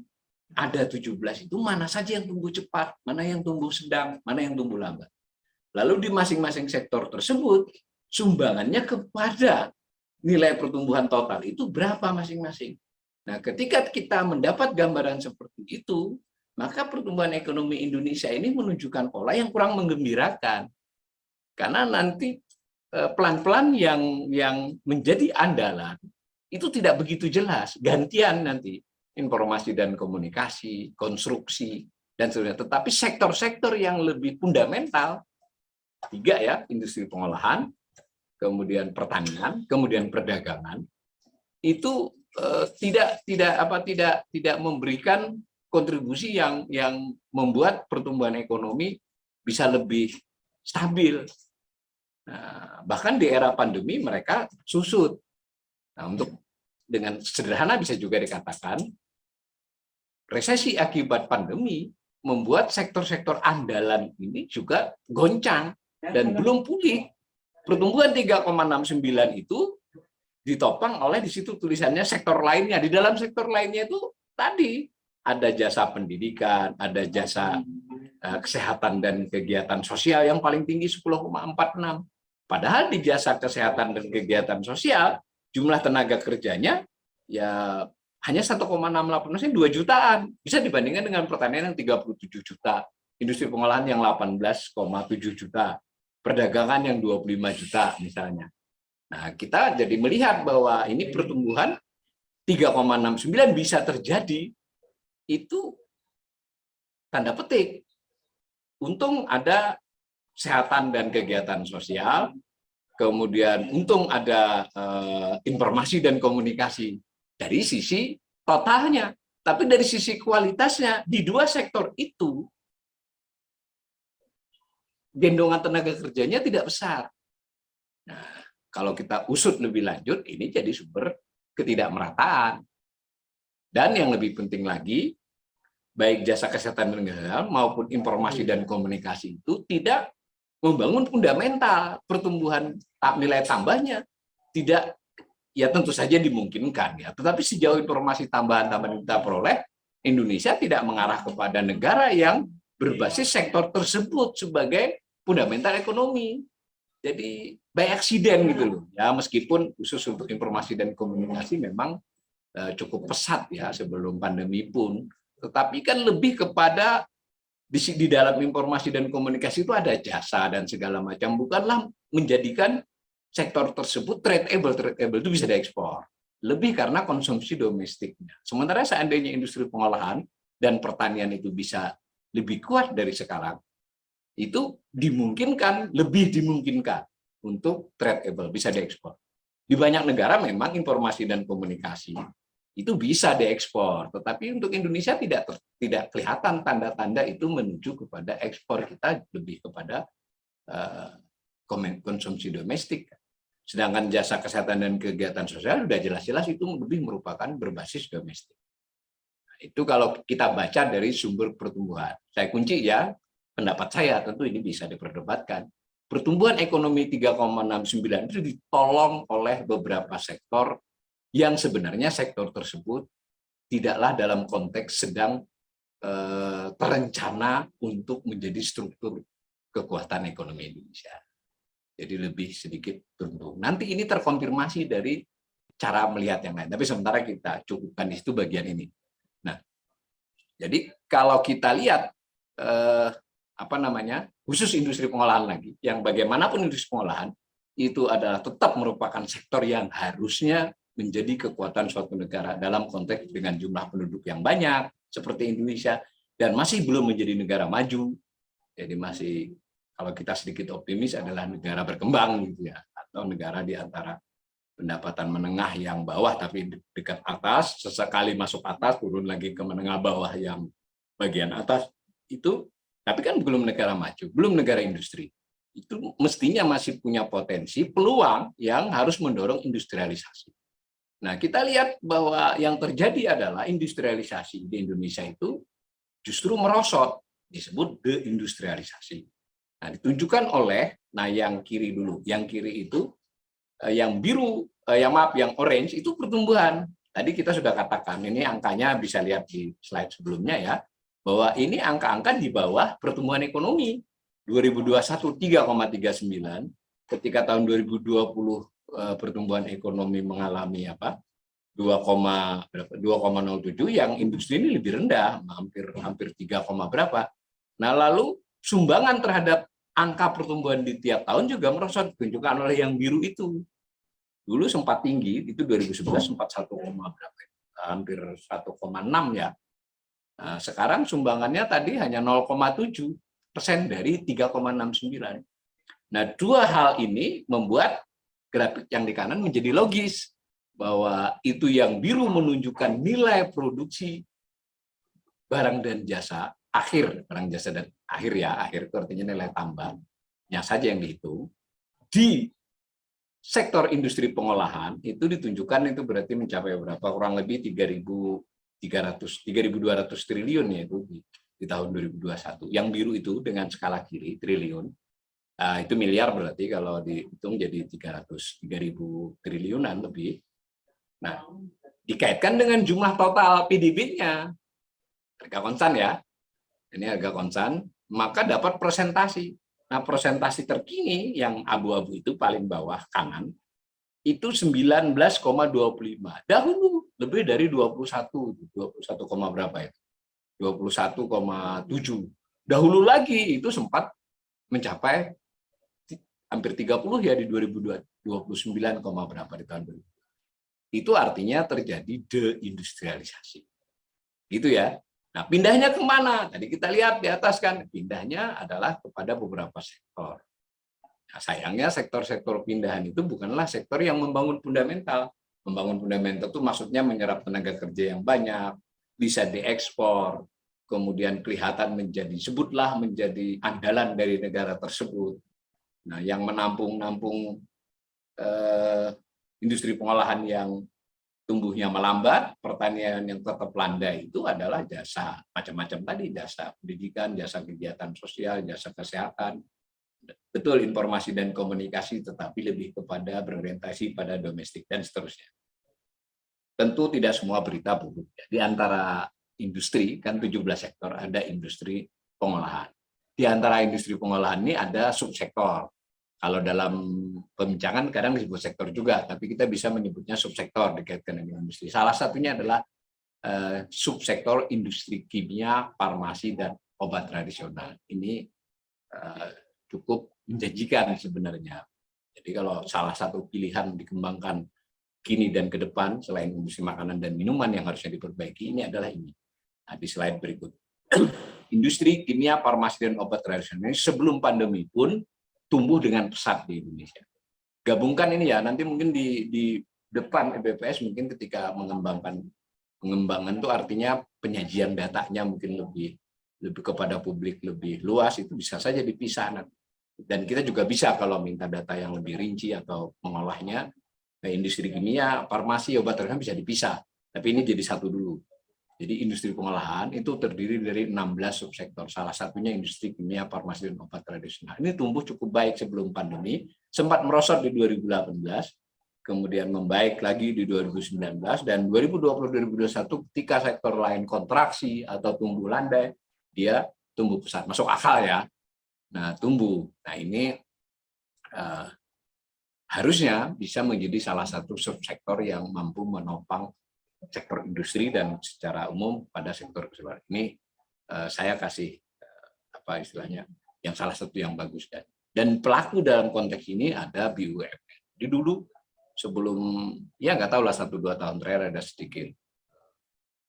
ada 17 itu mana saja yang tumbuh cepat, mana yang tumbuh sedang, mana yang tumbuh lambat. Lalu di masing-masing sektor tersebut, sumbangannya kepada nilai pertumbuhan total itu berapa masing-masing. Nah, ketika kita mendapat gambaran seperti itu, maka pertumbuhan ekonomi Indonesia ini menunjukkan pola yang kurang menggembirakan. Karena nanti pelan-pelan yang menjadi andalan itu tidak begitu jelas. Gantian nanti informasi dan komunikasi, konstruksi, dan sebagainya. Tetapi sektor-sektor yang lebih fundamental, 3 ya, industri pengolahan, kemudian pertanian, kemudian perdagangan, itu tidak memberikan kontribusi yang membuat pertumbuhan ekonomi bisa lebih stabil. Nah, bahkan di era pandemi mereka susut. Nah, untuk dengan sederhana bisa juga dikatakan resesi akibat pandemi membuat sektor-sektor andalan ini juga goncang dan belum pulih. Pertumbuhan 3,69 itu ditopang oleh di situ tulisannya sektor lainnya. Di dalam sektor lainnya itu tadi ada jasa pendidikan, ada jasa kesehatan dan kegiatan sosial yang paling tinggi 10,46. Padahal di jasa kesehatan dan kegiatan sosial jumlah tenaga kerjanya ya hanya 1,68%, 2 jutaan. Bisa dibandingkan dengan pertanian yang 37 juta, industri pengolahan yang 18,7 juta, perdagangan yang 25 juta misalnya. Nah, kita jadi melihat bahwa ini pertumbuhan 3,69 bisa terjadi, itu tanda petik. Untung ada kesehatan dan kegiatan sosial, kemudian untung ada informasi dan komunikasi dari sisi totalnya. Tapi dari sisi kualitasnya, di dua sektor itu, gendongan tenaga kerjanya tidak besar. Nah, kalau kita usut lebih lanjut, ini jadi sumber ketidakmerataan. Dan yang lebih penting lagi, baik jasa kesehatan dan kesehatan maupun informasi dan komunikasi itu tidak membangun fundamental pertumbuhan nilai tambahnya. Tidak, ya tentu saja dimungkinkan ya. Tetapi sejauh informasi tambahan-tambahan kita peroleh, Indonesia tidak mengarah kepada negara yang berbasis sektor tersebut sebagai fundamental ekonomi. Jadi by accident gitu loh. Ya meskipun khusus untuk informasi dan komunikasi memang cukup pesat ya sebelum pandemi pun. Tetapi kan lebih kepada di dalam informasi dan komunikasi itu ada jasa dan segala macam. Bukanlah menjadikan sektor tersebut tradable itu bisa diekspor. Lebih karena konsumsi domestiknya. Sementara seandainya industri pengolahan dan pertanian itu bisa lebih kuat dari sekarang, itu dimungkinkan, lebih dimungkinkan untuk tradable, bisa diekspor. Di banyak negara memang informasi dan komunikasi itu bisa diekspor, tetapi untuk Indonesia tidak kelihatan tanda-tanda itu menuju kepada ekspor. Kita lebih kepada konsumsi domestik. Sedangkan jasa kesehatan dan kegiatan sosial sudah jelas-jelas itu lebih merupakan berbasis domestik. Nah, itu kalau kita baca dari sumber pertumbuhan. Saya kunci ya, pendapat saya tentu ini bisa diperdebatkan. Pertumbuhan ekonomi 3,69 itu ditolong oleh beberapa sektor yang sebenarnya sektor tersebut tidaklah dalam konteks sedang terencana untuk menjadi struktur kekuatan ekonomi Indonesia. Jadi lebih sedikit turun. Nanti ini terkonfirmasi dari cara melihat yang lain. Tapi sementara kita cukupkan itu bagian ini. Nah, jadi kalau kita lihat khusus industri pengolahan lagi, yang bagaimanapun industri pengolahan itu adalah tetap merupakan sektor yang harusnya menjadi kekuatan suatu negara dalam konteks dengan jumlah penduduk yang banyak seperti Indonesia dan masih belum menjadi negara maju. Jadi masih, kalau kita sedikit optimis, adalah negara berkembang gitu ya, atau negara di antara pendapatan menengah yang bawah tapi dekat atas, sesekali masuk atas turun lagi ke menengah bawah yang bagian atas itu, tapi kan belum negara maju, belum negara industri. Itu mestinya masih punya potensi, peluang yang harus mendorong industrialisasi. Nah, kita lihat bahwa yang terjadi adalah industrialisasi di Indonesia itu justru merosot, disebut deindustrialisasi. Nah, ditunjukkan oleh, yang kiri dulu, yang kiri itu, yang biru, yang orange itu pertumbuhan. Tadi kita sudah katakan, ini angkanya bisa lihat di slide sebelumnya ya, bahwa ini angka-angka di bawah pertumbuhan ekonomi. 2021 3,39, ketika tahun 2020 pertumbuhan ekonomi mengalami 2,07, yang industri ini lebih rendah, hampir 3, berapa. Nah, lalu sumbangan terhadap angka pertumbuhan di tiap tahun juga merosot, ditunjukkan oleh yang biru itu. Dulu sempat tinggi, itu 2011 sempat hampir 1,6 ya. Nah, sekarang sumbangannya tadi hanya 0,7% dari 3,69. Nah, dua hal ini membuat grafik yang di kanan menjadi logis, bahwa itu yang biru menunjukkan nilai produksi barang dan jasa akhir, barang jasa dan akhir ya, akhir itu artinya nilai tambahnya saja yang dihitung. Di sektor industri pengolahan itu ditunjukkan itu berarti mencapai berapa? Kurang lebih 3.200 triliun ya itu di tahun 2021. Yang biru itu dengan skala kiri triliun. Nah, itu miliar berarti kalau dihitung jadi 3.000 triliunan lebih. Nah, dikaitkan dengan jumlah total PDB-nya, harga konstan ya, ini harga konstan, maka dapat presentasi. Nah, presentasi terkini yang abu-abu itu paling bawah kanan, itu 19,25. Dahulu lebih dari 21 berapa ya? 21,7. Dahulu lagi itu sempat mencapai hampir 30 ya di 2029, berapa di tahun 2000. Itu artinya terjadi deindustrialisasi. Gitu ya. Nah, pindahnya kemana? Tadi kita lihat di atas kan, pindahnya adalah kepada beberapa sektor. Nah, sayangnya sektor-sektor pindahan itu bukanlah sektor yang membangun fundamental. Membangun fundamental itu maksudnya menyerap tenaga kerja yang banyak, bisa diekspor, kemudian kelihatan sebutlah menjadi andalan dari negara tersebut. Nah, yang menampung industri pengolahan yang tumbuhnya melambat, pertanian yang tetap landai itu adalah jasa macam-macam tadi, jasa pendidikan, jasa kegiatan sosial, jasa kesehatan. Betul, informasi dan komunikasi, tetapi lebih kepada berorientasi pada domestik dan seterusnya. Tentu tidak semua berita buruk. Di antara industri, kan 17 sektor, ada industri pengolahan. Di antara industri pengolahan ini ada subsektor. Kalau dalam pembincangan kadang disebut sektor juga, tapi kita bisa menyebutnya subsektor dikaitkan dengan industri. Salah satunya adalah subsektor industri kimia, farmasi, dan obat tradisional. Ini cukup menjanjikan sebenarnya. Jadi kalau salah satu pilihan dikembangkan kini dan ke depan, selain industri makanan dan minuman yang harusnya diperbaiki, ini adalah ini. Nah, di slide berikut. Industri kimia, farmasi, dan obat tradisional ini sebelum pandemi pun tumbuh dengan pesat di Indonesia. Gabungkan ini ya, nanti mungkin di depan BPS mungkin ketika pengembangan itu artinya penyajian datanya mungkin lebih kepada publik lebih luas, itu bisa saja dipisah nanti. Dan kita juga bisa kalau minta data yang lebih rinci atau mengolahnya, industri kimia, farmasi, obat tradisional bisa dipisah. Tapi ini jadi satu dulu. Jadi industri pengolahan itu terdiri dari 16 subsektor. Salah satunya industri kimia, farmasi, dan obat tradisional. Ini tumbuh cukup baik sebelum pandemi, sempat merosot di 2018, kemudian membaik lagi di 2019, dan 2020-2021 ketika sektor lain kontraksi atau tumbuh landai, dia tumbuh pesat. Masuk akal ya. Nah, tumbuh. Nah, ini harusnya bisa menjadi salah satu subsektor yang mampu menopang sektor industri dan secara umum pada sektor keseluruhan. Ini saya kasih apa istilahnya yang salah satu yang bagus, dan pelaku dalam konteks ini ada BUMN. Jadi dulu sebelum ya nggak tahu lah 1-2 tahun terakhir ada sedikit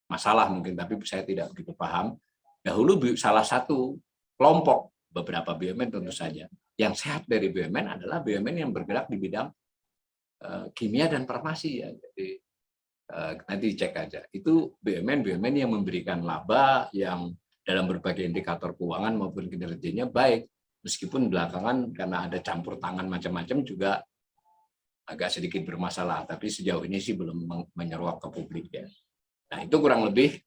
masalah mungkin, tapi saya tidak begitu paham. Dahulu salah satu kelompok beberapa BUMN tentu saja yang sehat dari BUMN adalah BUMN yang bergerak di bidang kimia dan farmasi ya. Jadi nanti cek aja, itu BUMN yang memberikan laba yang dalam berbagai indikator keuangan maupun kinerjanya baik, meskipun belakangan karena ada campur tangan macam-macam juga agak sedikit bermasalah, tapi sejauh ini sih belum menyeruak ke publik ya. Nah, itu kurang lebih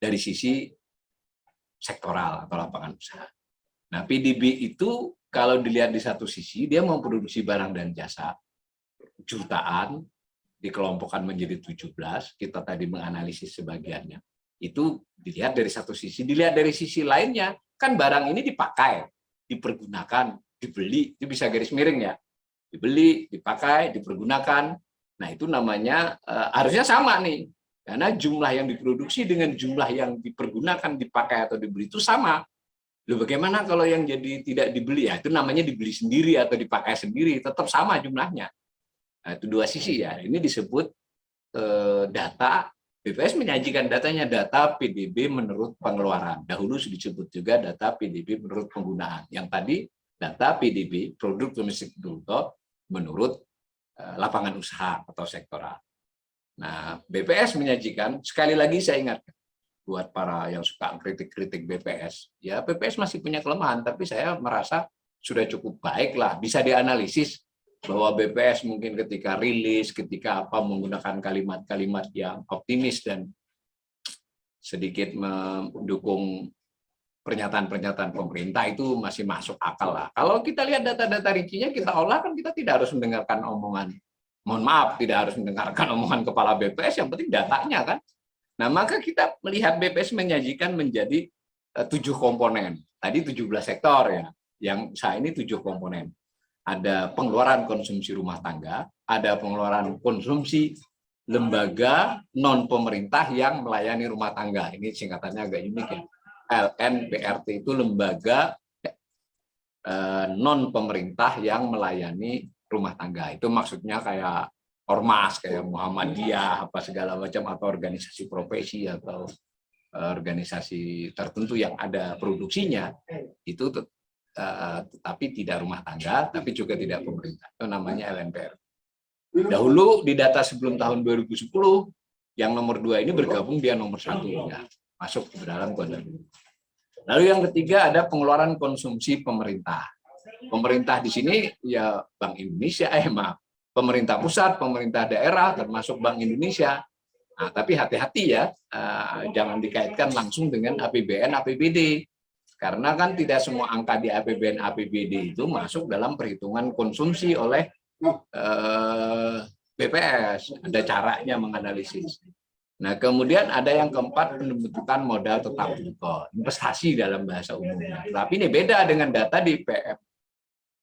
dari sisi sektoral atau lapangan usaha. Nah, PDB itu kalau dilihat di satu sisi dia memproduksi barang dan jasa jutaan, dikelompokkan menjadi 17, kita tadi menganalisis sebagiannya. Itu dilihat dari satu sisi, dilihat dari sisi lainnya, kan barang ini dipakai, dipergunakan, dibeli, itu bisa garis miring ya. Dibeli, dipakai, dipergunakan. Nah, itu namanya harusnya sama nih. Karena jumlah yang diproduksi dengan jumlah yang dipergunakan, dipakai atau dibeli itu sama. Loh, bagaimana kalau yang jadi tidak dibeli? Ya, itu namanya dibeli sendiri atau dipakai sendiri, tetap sama jumlahnya. Nah, itu dua sisi ya. Ini disebut data, BPS menyajikan datanya data PDB menurut pengeluaran. Dahulu disebut juga data PDB menurut penggunaan. Yang tadi data PDB, produk domestik bruto, menurut lapangan usaha atau sektoral. Nah, BPS menyajikan, sekali lagi saya ingatkan, buat para yang suka kritik-kritik BPS, ya BPS masih punya kelemahan, tapi saya merasa sudah cukup baik lah, bisa dianalisis bahwa BPS mungkin ketika rilis, ketika apa menggunakan kalimat-kalimat yang optimis dan sedikit mendukung pernyataan-pernyataan pemerintah itu masih masuk akal lah. Kalau kita lihat data-data rincinya kita olah kan kita tidak harus mendengarkan omongan, mohon maaf, tidak harus mendengarkan omongan kepala BPS, yang penting datanya kan. Nah, maka kita melihat BPS menyajikan menjadi 7 komponen. Tadi 17 sektor ya. Yang usaha ini 7 komponen. Ada pengeluaran konsumsi rumah tangga, ada pengeluaran konsumsi lembaga non pemerintah yang melayani rumah tangga. Ini singkatannya agak unik ya. LNPRT itu lembaga non pemerintah yang melayani rumah tangga. Itu maksudnya kayak ormas, kayak Muhammadiyah, apa segala macam, atau organisasi profesi atau organisasi tertentu yang ada produksinya, itu tetapi tidak rumah tangga, tapi juga tidak pemerintah. Itu namanya LNPR. Dahulu di data sebelum tahun 2010, yang nomor 2 ini bergabung dia nomor 1 ya, masuk ke dalam kuadran. Lalu yang ketiga ada pengeluaran konsumsi pemerintah. Pemerintah di sini ya Bank Indonesia, pemerintah pusat, pemerintah daerah, termasuk Bank Indonesia. Nah, tapi hati-hati ya, jangan dikaitkan langsung dengan APBN, APBD. Karena kan tidak semua angka di APBN, APBD itu masuk dalam perhitungan konsumsi oleh BPS. Ada caranya menganalisis. Nah, kemudian ada yang keempat, pembentukan modal tetap bruto, investasi dalam bahasa umumnya. Tapi ini beda dengan data di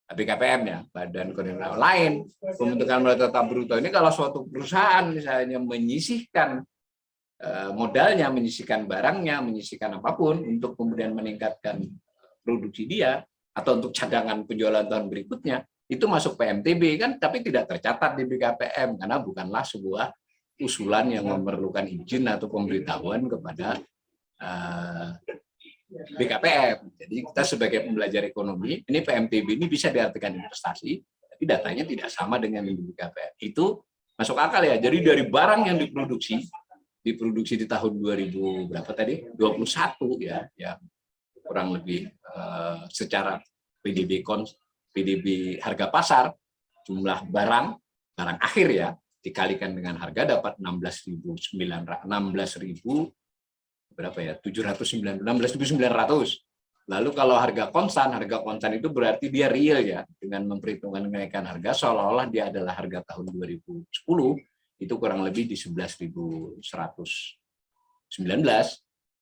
BKPM ya, Badan Koordinator lain. Pembentukan modal tetap bruto ini kalau suatu perusahaan misalnya menyisihkan modalnya, menyisihkan barangnya, menyisihkan apapun untuk kemudian meningkatkan produksi dia atau untuk cadangan penjualan tahun berikutnya, itu masuk PMTB kan, tapi tidak tercatat di BKPM karena bukanlah sebuah usulan yang memerlukan izin atau pemberitahuan kepada BKPM. Jadi kita sebagai pembelajar ekonomi, ini PMTB ini bisa diartikan investasi, tapi datanya tidak sama dengan yang di BKPM. Itu masuk akal ya. Jadi dari barang yang diproduksi di tahun 2000 berapa tadi? 21 ya, yang kurang lebih secara PDB harga pasar, jumlah barang akhir ya, dikalikan dengan harga dapat 16.900 berapa ya, 16.900. Lalu kalau harga kontan itu berarti dia real ya, dengan memperhitungkan kenaikan harga seolah-olah dia adalah harga tahun 2010, itu kurang lebih di 11.119.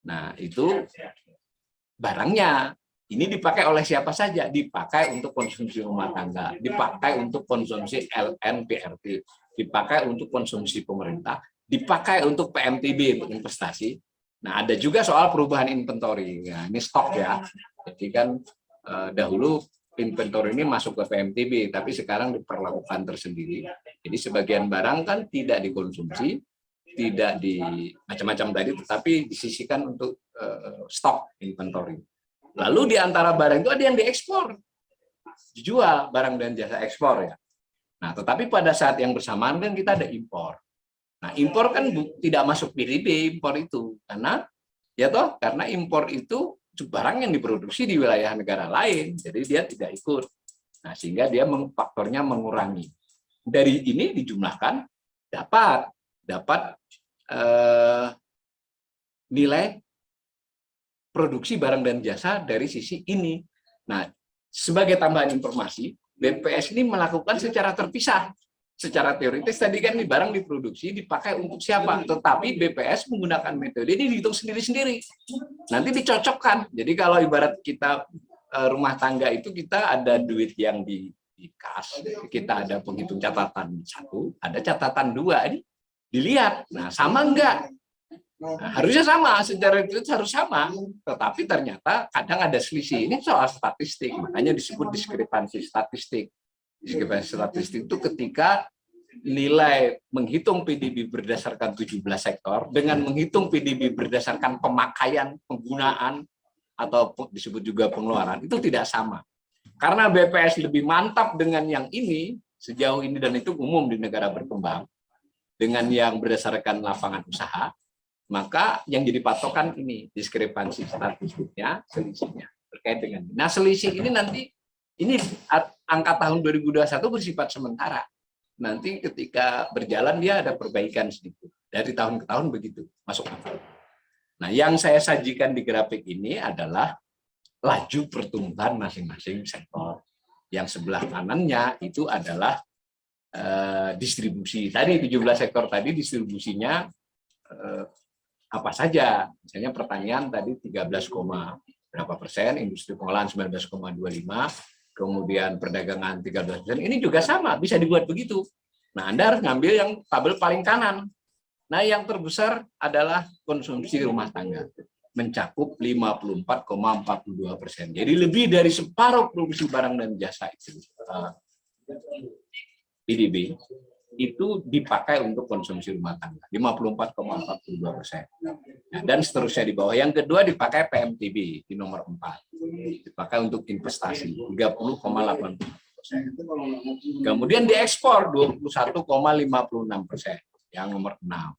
Nah, itu barangnya. Ini dipakai oleh siapa saja? Dipakai untuk konsumsi rumah tangga, dipakai untuk konsumsi LNPRT, dipakai untuk konsumsi pemerintah, dipakai untuk PMTB, untuk investasi. Nah, ada juga soal perubahan inventory. Nah, ini stok ya. Jadi kan dahulu inventory ini masuk ke PMTB, tapi sekarang diperlakukan tersendiri. Jadi sebagian barang kan tidak dikonsumsi, tidak di macam-macam tadi, tetapi disisihkan untuk stok inventory. Lalu di antara barang itu ada yang diekspor, dijual barang dan jasa ekspor ya. Nah, tetapi pada saat yang bersamaan kan kita ada impor. Nah, impor kan tidak masuk PDB impor itu, karena impor itu barang yang diproduksi di wilayah negara lain, jadi dia tidak ikut. Nah, sehingga dia faktornya mengurangi. Dari ini dijumlahkan dapat nilai produksi barang dan jasa dari sisi ini. Nah, sebagai tambahan informasi, BPS ini melakukan secara terpisah. Secara teoritis tadi kan barang diproduksi dipakai untuk siapa, tetapi BPS menggunakan metode ini dihitung sendiri-sendiri. Nanti dicocokkan. Jadi kalau ibarat kita rumah tangga itu kita ada duit yang di kas, kita ada penghitung catatan 1, ada catatan 2, ini dilihat. Nah, sama enggak? Nah, harusnya sama, secara itu harus sama, tetapi ternyata kadang ada selisih. Ini soal statistik, makanya disebut diskrepansi statistik. Diskrepansi statistik itu ketika nilai menghitung PDB berdasarkan 17 sektor dengan menghitung PDB berdasarkan pemakaian, penggunaan, atau disebut juga pengeluaran, itu tidak sama. Karena BPS lebih mantap dengan yang ini, sejauh ini, dan itu umum di negara berkembang, dengan yang berdasarkan lapangan usaha, maka yang jadi patokan ini diskrepansi statistiknya, selisihnya terkait dengan ini. Nah, selisih ini nanti ini angka tahun 2021 bersifat sementara. Nanti ketika berjalan dia ada perbaikan sedikit. Dari tahun ke tahun begitu, masuk akal. Nah, yang saya sajikan di grafik ini adalah laju pertumbuhan masing-masing sektor. Yang sebelah kanannya itu adalah distribusi. Tadi 17 sektor tadi distribusinya apa saja. Misalnya pertanian tadi 13, berapa persen, industri pengolahan 19,25, kemudian perdagangan 13%. Ini juga sama, bisa dibuat begitu. Nah, Anda harus ngambil yang tabel paling kanan. Nah, yang terbesar adalah konsumsi rumah tangga, mencakup 54,42%. Jadi lebih dari separuh produksi barang dan jasa itu, PDB, itu dipakai untuk konsumsi rumah tangga, 54,42%. Nah, dan seterusnya di bawah. Yang kedua dipakai PMTB di nomor 4, dipakai untuk investasi 30,80%. Kemudian diekspor 21,56%, yang nomor 6.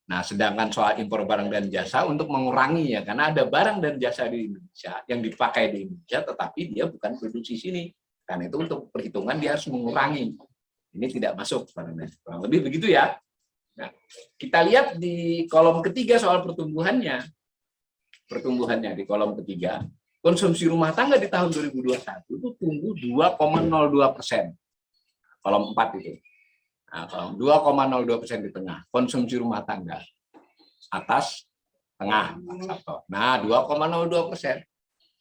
Nah, sedangkan soal impor barang dan jasa untuk mengurangi ya, karena ada barang dan jasa di Indonesia yang dipakai di Indonesia, tetapi dia bukan produksi sini. Karena itu untuk perhitungan dia harus mengurangi. Ini tidak masuk pada kurang lebih begitu ya. Nah, kita lihat di kolom ketiga soal pertumbuhannya. Pertumbuhannya di kolom ketiga, konsumsi rumah tangga di tahun 2021 itu tumbuh 2,02%. Kolom 4 itu. Nah, kolom 2,02% di tengah. Konsumsi rumah tangga atas, tengah. Nah, 2,02%.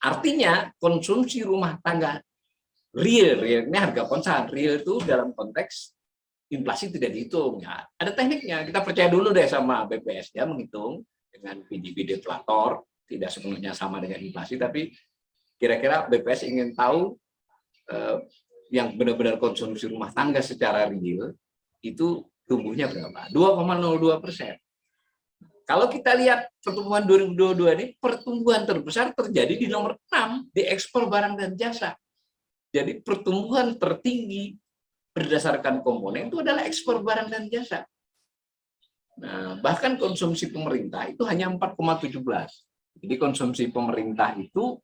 Artinya konsumsi rumah tangga realnya harga konsumen real itu dalam konteks inflasi tidak dihitung ya. Ada tekniknya. Kita percaya dulu deh sama BPS ya, menghitung dengan PDB deflator, tidak sepenuhnya sama dengan inflasi, tapi kira-kira BPS ingin tahu yang benar-benar konsumsi rumah tangga secara real itu tumbuhnya berapa? 2,02%. Kalau kita lihat pertumbuhan 2022 ini, pertumbuhan terbesar terjadi di nomor 6, di ekspor barang dan jasa. Jadi pertumbuhan tertinggi berdasarkan komponen itu adalah ekspor barang dan jasa. Nah, bahkan konsumsi pemerintah itu hanya 4,17. Jadi konsumsi pemerintah itu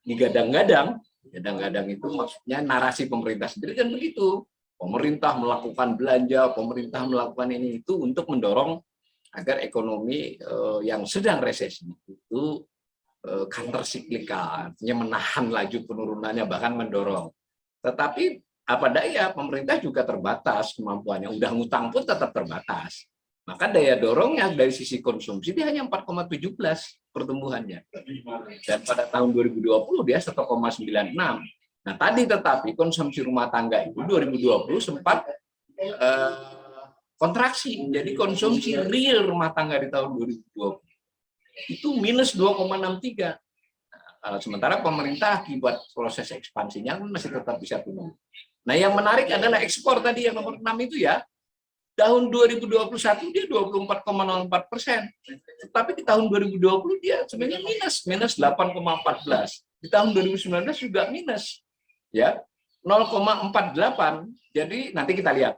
digadang-gadang. Gadang-gadang itu maksudnya narasi pemerintah sendiri kan begitu. Pemerintah melakukan belanja, pemerintah melakukan ini itu untuk mendorong agar ekonomi yang sedang resesi itu counter cyclical, artinya menahan laju penurunannya, bahkan mendorong. Tetapi apa daya, pemerintah juga terbatas kemampuannya, udah ngutang pun tetap terbatas. Maka daya dorongnya dari sisi konsumsi dia hanya 4,17 pertumbuhannya. Dan pada tahun 2020 dia 1,96. Nah tadi tetapi konsumsi rumah tangga itu 2020 sempat kontraksi. Jadi konsumsi real rumah tangga di tahun 2020 itu minus 2,63. Sementara pemerintah akibat proses ekspansinya masih tetap bisa tumbuh. Nah, yang menarik adalah ekspor tadi yang nomor 6 itu ya. Tahun 2021 dia 24,04%. Tetapi di tahun 2020 dia sebenarnya minus 8,14. Di tahun 2019 juga minus ya 0,48. Jadi nanti kita lihat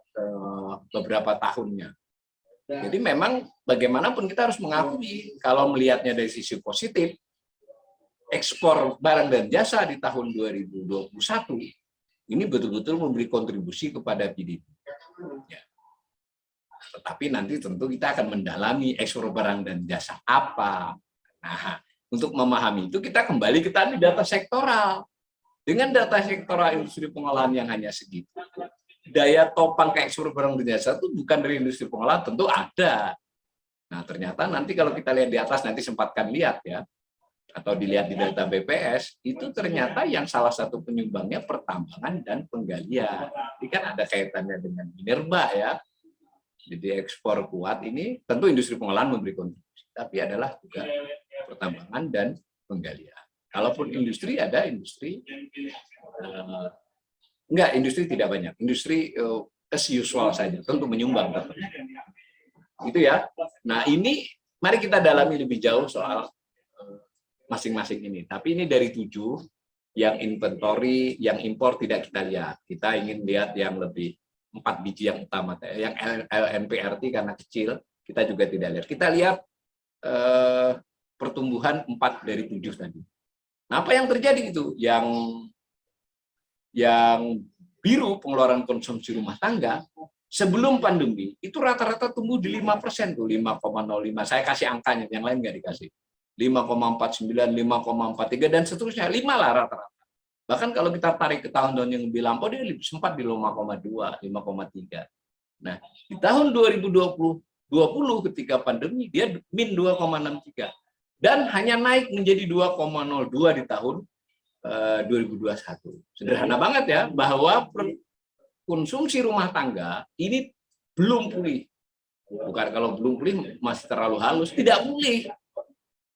beberapa tahunnya. Jadi memang bagaimanapun kita harus mengakui kalau melihatnya dari sisi positif, ekspor barang dan jasa di tahun 2021 ini betul-betul memberi kontribusi kepada PDB. Ya. Tetapi nanti tentu kita akan mendalami ekspor barang dan jasa apa. Nah, untuk memahami itu kita kembali ke tadi data sektoral. Dengan data sektoral industri pengolahan yang hanya segitu, daya topang ke ekspor barang dan jasa itu bukan dari industri pengolahan, tentu ada. Nah, ternyata nanti kalau kita lihat di atas, nanti sempatkan lihat ya, atau dilihat di data BPS, itu ternyata yang salah satu penyumbangnya pertambangan dan penggalian. Ini kan ada kaitannya dengan minerba ya. Jadi ekspor kuat ini, tentu industri pengolahan memberi kontribusi, tapi adalah juga pertambangan dan penggalian. Kalaupun industri, ada industri enggak, industri tidak banyak. Industri as usual saja, tentu menyumbang. Itu ya. Nah ini, mari kita dalami lebih jauh soal masing-masing ini. Tapi ini dari 7, yang inventory, yang impor tidak kita lihat. Kita ingin lihat yang lebih 4 biji yang utama. Yang LNPRT karena kecil, kita juga tidak lihat. Kita lihat pertumbuhan 4 dari 7 tadi. Nah, apa yang terjadi itu? Yang biru pengeluaran konsumsi rumah tangga sebelum pandemi itu rata-rata tumbuh di 5% tuh, 5,05. Saya kasih angkanya, yang lain nggak dikasih. 5,49, 5,43 dan seterusnya, 5 lah rata-rata. Bahkan kalau kita tarik ke tahun-tahun yang lebih lampau, dia sempat di 5,2, 5,3. Nah, di tahun 2020 ketika pandemi, dia min 2,63. Dan hanya naik menjadi 2,02 di tahun 2021. Sederhana banget ya, bahwa konsumsi rumah tangga ini belum pulih. Bukan kalau belum pulih, masih terlalu halus, tidak pulih.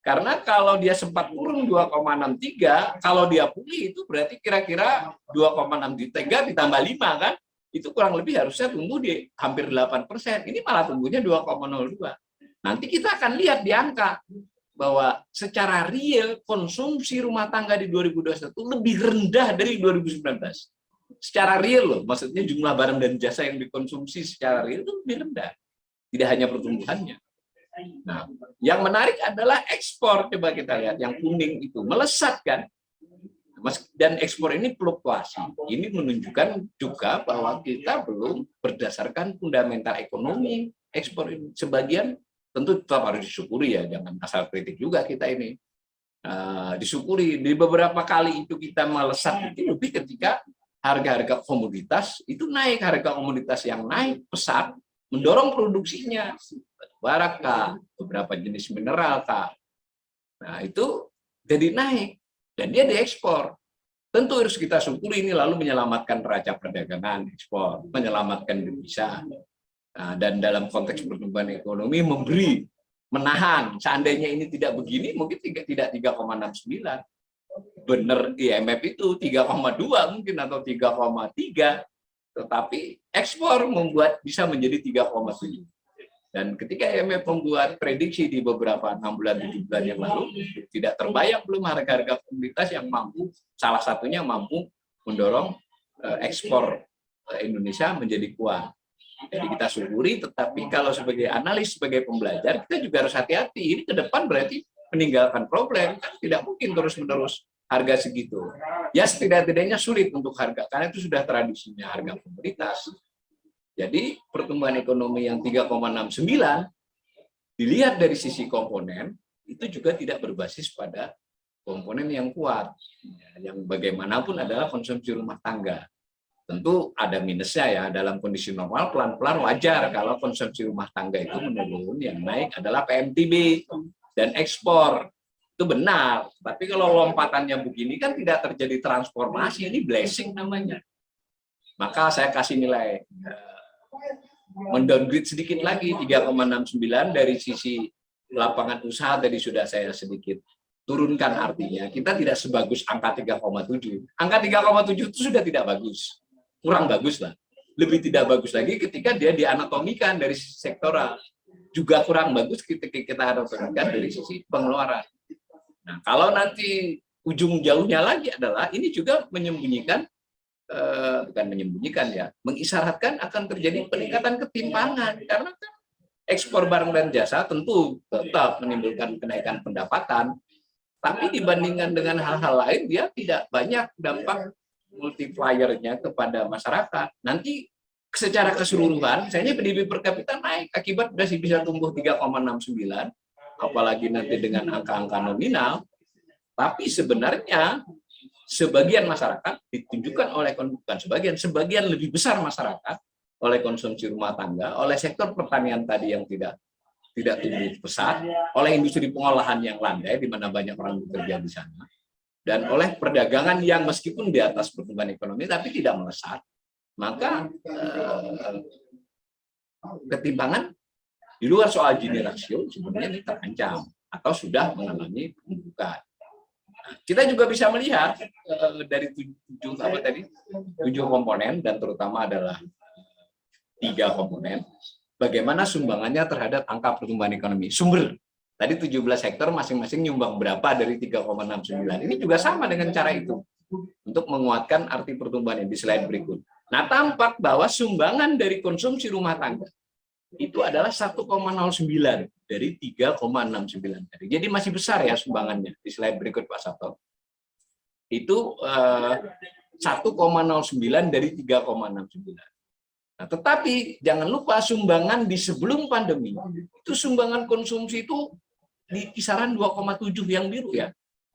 Karena kalau dia sempat turun 2,63, kalau dia pulih itu berarti kira-kira 2,63 ditambah 5 kan? Itu kurang lebih harusnya tumbuh di hampir 8%. Ini malah tumbuhnya 2,02. Nanti kita akan lihat di angka bahwa secara real konsumsi rumah tangga di 2021 lebih rendah dari 2019. Secara real loh, maksudnya jumlah barang dan jasa yang dikonsumsi secara real itu lebih rendah. Tidak hanya pertumbuhannya. Nah, yang menarik adalah ekspor. Coba kita lihat yang kuning itu melesat kan, dan ekspor ini fluktuasi. Ini menunjukkan juga bahwa kita belum berdasarkan fundamental ekonomi ekspor ini. Sebagian tentu tetap harus disyukuri ya, jangan asal kritik juga kita ini. Disyukuri di beberapa kali itu kita melesat itu lebih ketika harga-harga komoditas itu naik, harga komoditas yang naik pesat mendorong produksinya. Barak kah, beberapa jenis mineral kah. Nah, itu jadi naik dan dia diekspor. Tentu harus kita syukuri ini lalu menyelamatkan neraca perdagangan ekspor, menyelamatkan devisa. Nah, dan dalam konteks pertumbuhan ekonomi memberi, menahan. Seandainya ini tidak begini, mungkin tidak 3,69. Benar IMF itu 3,2 mungkin atau 3,3. Tetapi ekspor membuat bisa menjadi 3,7. Dan ketika IMF membuat prediksi di beberapa 6 bulan, 7 bulan yang lalu, tidak terbayang belum harga-harga komoditas yang mampu, salah satunya mampu mendorong ekspor Indonesia menjadi kuat. Jadi kita syukuri, tetapi kalau sebagai analis, sebagai pembelajar, kita juga harus hati-hati. Ini ke depan berarti meninggalkan problem. Kan tidak mungkin terus-menerus harga segitu. Ya setidak-tidaknya sulit untuk harga, karena itu sudah tradisinya harga komoditas. Jadi pertumbuhan ekonomi yang 3,69 dilihat dari sisi komponen itu juga tidak berbasis pada komponen yang kuat, yang bagaimanapun adalah konsumsi rumah tangga. Tentu ada minusnya ya, dalam kondisi normal pelan-pelan wajar kalau konsumsi rumah tangga itu menurun, yang naik adalah PMTB dan ekspor. Itu benar, tapi kalau lompatannya begini kan tidak terjadi transformasi, ini blessing namanya. Maka saya kasih nilai mendowngrade sedikit lagi 3,69 dari sisi lapangan usaha tadi sudah saya sedikit turunkan, artinya kita tidak sebagus angka 3,7. Angka 3,7 itu sudah tidak bagus. Kurang bagus lah. Lebih tidak bagus lagi ketika dia dianatomikan dari sisi sektoral. Juga kurang bagus ketika kita anatomikan dari sisi pengeluaran. Nah, kalau nanti ujung jauhnya lagi adalah ini juga menyembunyikan, bukan menyembunyikan ya, mengisyaratkan akan terjadi peningkatan ketimpangan, karena kan ekspor barang dan jasa tentu tetap menimbulkan kenaikan pendapatan, tapi dibandingkan dengan hal-hal lain dia tidak banyak dampak multiplier-nya kepada masyarakat. Nanti secara keseluruhan, misalnya PDB per kapita naik akibat masih bisa tumbuh 3,69, apalagi nanti dengan angka-angka nominal, tapi sebenarnya sebagian masyarakat ditunjukkan oleh, bukan sebagian lebih besar masyarakat oleh konsumsi rumah tangga, oleh sektor pertanian tadi yang tidak tumbuh pesat, oleh industri pengolahan yang landai di mana banyak orang bekerja di sana, dan oleh perdagangan yang meskipun di atas pertumbuhan ekonomi tapi tidak melesat. Maka ketimpangan di luar soal Gini rasio sebenarnya ini terancam atau sudah mengalami pembukaan. Kita juga bisa melihat dari 7 komponen, dan terutama adalah 3 komponen, bagaimana sumbangannya terhadap angka pertumbuhan ekonomi. Sumber, tadi 17 sektor masing-masing nyumbang berapa dari 3,69. Ini juga sama dengan cara itu, untuk menguatkan arti pertumbuhan di slide berikut. Nah, tampak bahwa sumbangan dari konsumsi rumah tangga itu adalah 1,09 dari 3,69 tadi. Jadi masih besar ya sumbangannya. Di slide berikut Pak Sabto. Itu 1,09 dari 3,69. Nah, tetapi jangan lupa sumbangan di sebelum pandemi, itu sumbangan konsumsi itu di kisaran 2,7 yang biru ya.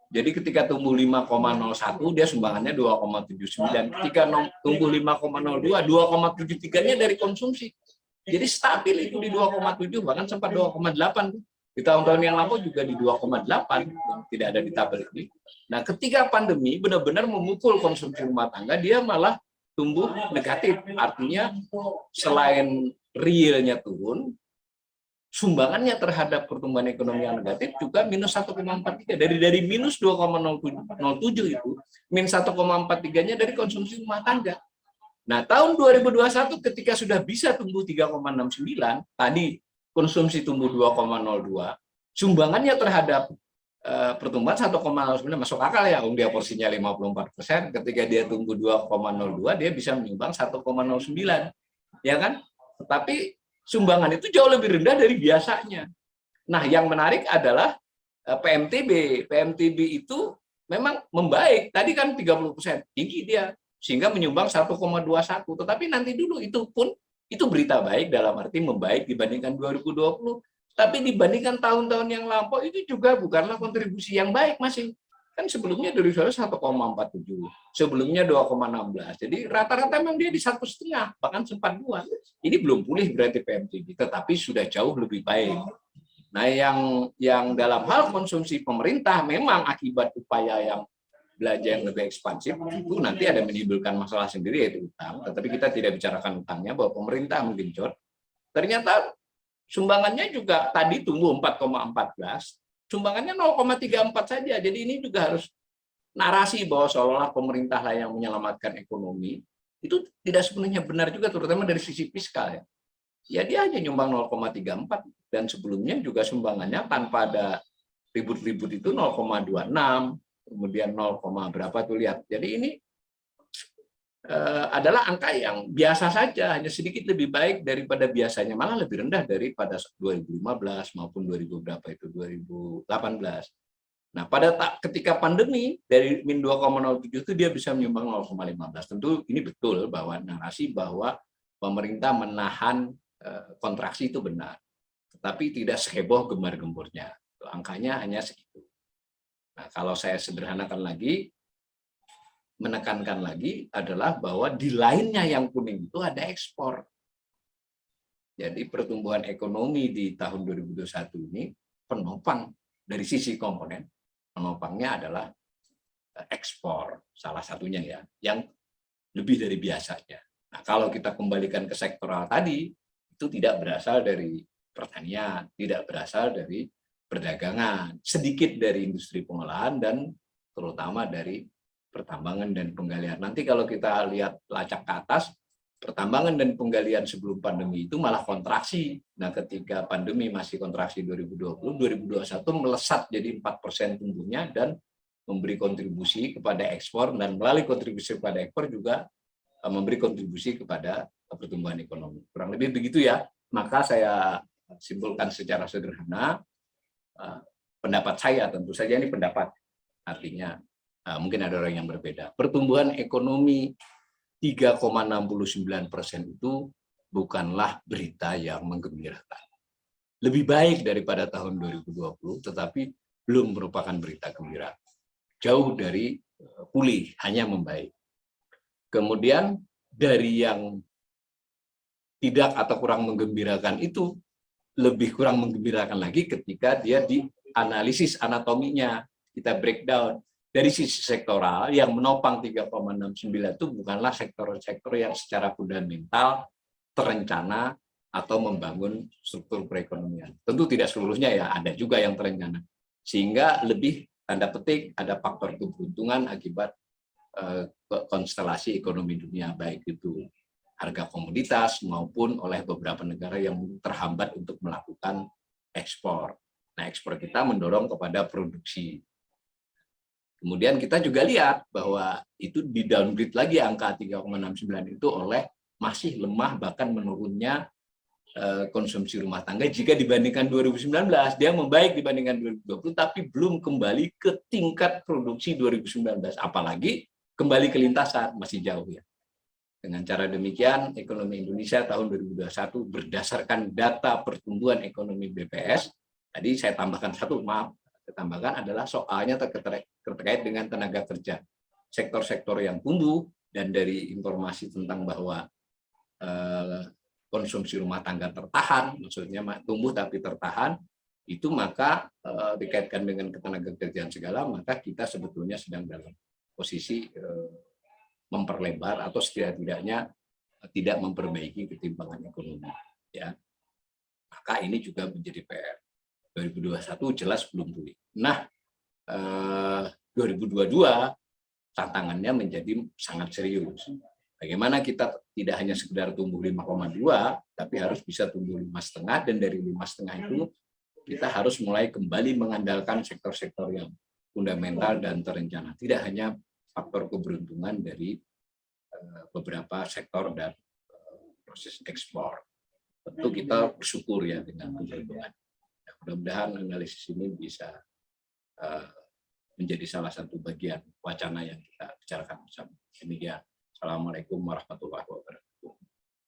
Jadi ketika tumbuh 5,01 dia sumbangannya 2,79. Ketika tumbuh 5,02, 2,73-nya dari konsumsi. Jadi stabil itu di 2,7, bahkan sempat 2,8. Di tahun-tahun yang lalu juga di 2,8, tidak ada di tabel ini. Nah, ketika pandemi benar-benar memukul konsumsi rumah tangga, dia malah tumbuh negatif. Artinya selain realnya turun, sumbangannya terhadap pertumbuhan ekonomi yang negatif juga minus 1,43. Dari minus 2,07 itu, minus 1,43-nya dari konsumsi rumah tangga. Nah, tahun 2021 ketika sudah bisa tumbuh 3,69, tadi konsumsi tumbuh 2,02, sumbangannya terhadap pertumbuhan 1,09 masuk akal ya, dia porsinya 54%, ketika dia tumbuh 2,02 dia bisa menyumbang 1,09, ya kan? Tetapi sumbangan itu jauh lebih rendah dari biasanya. Nah, yang menarik adalah PMTB. PMTB itu memang membaik. Tadi kan 30%, tinggi dia, sehingga menyumbang 1,21. Tetapi nanti dulu itu pun itu berita baik dalam arti membaik dibandingkan 2020. Tapi dibandingkan tahun-tahun yang lampau itu juga bukanlah kontribusi yang baik masih. Kan sebelumnya dari 1,47, sebelumnya 2,16. Jadi rata-rata memang dia di 1,5, bahkan sempat 2. Ini belum pulih berarti PMTB, tetapi sudah jauh lebih baik. Nah, yang dalam hal konsumsi pemerintah memang akibat upaya yang belanja yang lebih ekspansif itu nanti ada menimbulkan masalah sendiri yaitu utang. Tetapi kita tidak bicarakan utangnya bahwa pemerintah menggenjot. Ternyata sumbangannya juga tadi tumbuh 4,14. Sumbangannya 0,34 saja. Jadi ini juga harus narasi bahwa seolah-olah pemerintah lah yang menyelamatkan ekonomi. Itu tidak sepenuhnya benar juga, terutama dari sisi fiskal ya. Ya dia hanya nyumbang 0,34 dan sebelumnya juga sumbangannya tanpa ada ribut-ribut itu 0,26, kemudian 0, berapa tuh lihat. Jadi ini adalah angka yang biasa saja, hanya sedikit lebih baik daripada biasanya, malah lebih rendah daripada 2015 maupun 2000 berapa itu 2018. Nah, ketika pandemi dari min 2,07 itu dia bisa menyumbang 0,15. Tentu ini betul bahwa narasi bahwa pemerintah menahan kontraksi itu benar, tetapi tidak seheboh gembar-gembornya. Angkanya hanya segitu. Nah, kalau saya sederhanakan lagi, menekankan lagi adalah bahwa di lainnya yang kuning itu ada ekspor. Jadi pertumbuhan ekonomi di tahun 2021 ini penopang dari sisi komponen, penopangnya adalah ekspor, salah satunya ya, yang lebih dari biasanya. Nah, kalau kita kembalikan ke sektoral tadi, itu tidak berasal dari pertanian, tidak berasal dari perdagangan, sedikit dari industri pengolahan dan terutama dari pertambangan dan penggalian. Nanti kalau kita lihat lacak ke atas, pertambangan dan penggalian sebelum pandemi itu malah kontraksi. Nah, ketika pandemi masih kontraksi 2020, 2021 melesat jadi 4% tumbuhnya dan memberi kontribusi kepada ekspor, dan melalui kontribusi kepada ekspor juga memberi kontribusi kepada pertumbuhan ekonomi. Kurang lebih begitu ya. Maka saya simpulkan secara sederhana, pendapat saya, tentu saja ini pendapat, artinya mungkin ada orang yang berbeda. Pertumbuhan ekonomi 3,69% itu bukanlah berita yang menggembirakan. Lebih baik daripada tahun 2020, tetapi belum merupakan berita gembira. Jauh dari pulih, hanya membaik. Kemudian dari yang tidak atau kurang menggembirakan itu, lebih kurang menggembirakan lagi ketika dia dianalisis anatominya, kita breakdown. Dari sisi sektoral, yang menopang 3,69 itu bukanlah sektor-sektor yang secara fundamental terencana atau membangun struktur perekonomian. Tentu tidak seluruhnya ya, ada juga yang terencana. Sehingga lebih, tanda petik, ada faktor keberuntungan akibat konstelasi ekonomi dunia, baik itu harga komoditas maupun oleh beberapa negara yang terhambat untuk melakukan ekspor. Nah, ekspor kita mendorong kepada produksi. Kemudian kita juga lihat bahwa itu di downgrade lagi angka 3,69 itu oleh masih lemah bahkan menurunnya konsumsi rumah tangga jika dibandingkan 2019. Dia membaik dibandingkan 2020 tapi belum kembali ke tingkat produksi 2019. Apalagi kembali ke lintasan, masih jauh ya. Dengan cara demikian, ekonomi Indonesia tahun 2021 berdasarkan data pertumbuhan ekonomi BPS Tadi saya tambahkan satu, maaf, saya tambahkan adalah soalnya terkait dengan tenaga kerja. Sektor-sektor yang tumbuh dan dari informasi tentang bahwa konsumsi rumah tangga tertahan, maksudnya tumbuh tapi tertahan, itu maka dikaitkan dengan ketenaga kerjaan segala, maka kita sebetulnya sedang dalam posisi memperlebar atau setidaknya tidak memperbaiki ketimpangan ekonomi. Ya, maka ini juga menjadi PR. 2021 jelas belum pulih. Nah, 2022 tantangannya menjadi sangat serius. Bagaimana kita tidak hanya sekedar tumbuh 5,2, tapi harus bisa tumbuh 5,5, dan dari 5,5 itu kita harus mulai kembali mengandalkan sektor-sektor yang fundamental dan terencana. Tidak hanya faktor keberuntungan dari beberapa sektor dan proses ekspor. Tentu kita bersyukur ya dengan keberuntungan. Mudah-mudahan analisis ini bisa menjadi salah satu bagian wacana yang kita bicarakan bersama. Demikian. Assalamualaikum warahmatullahi wabarakatuh.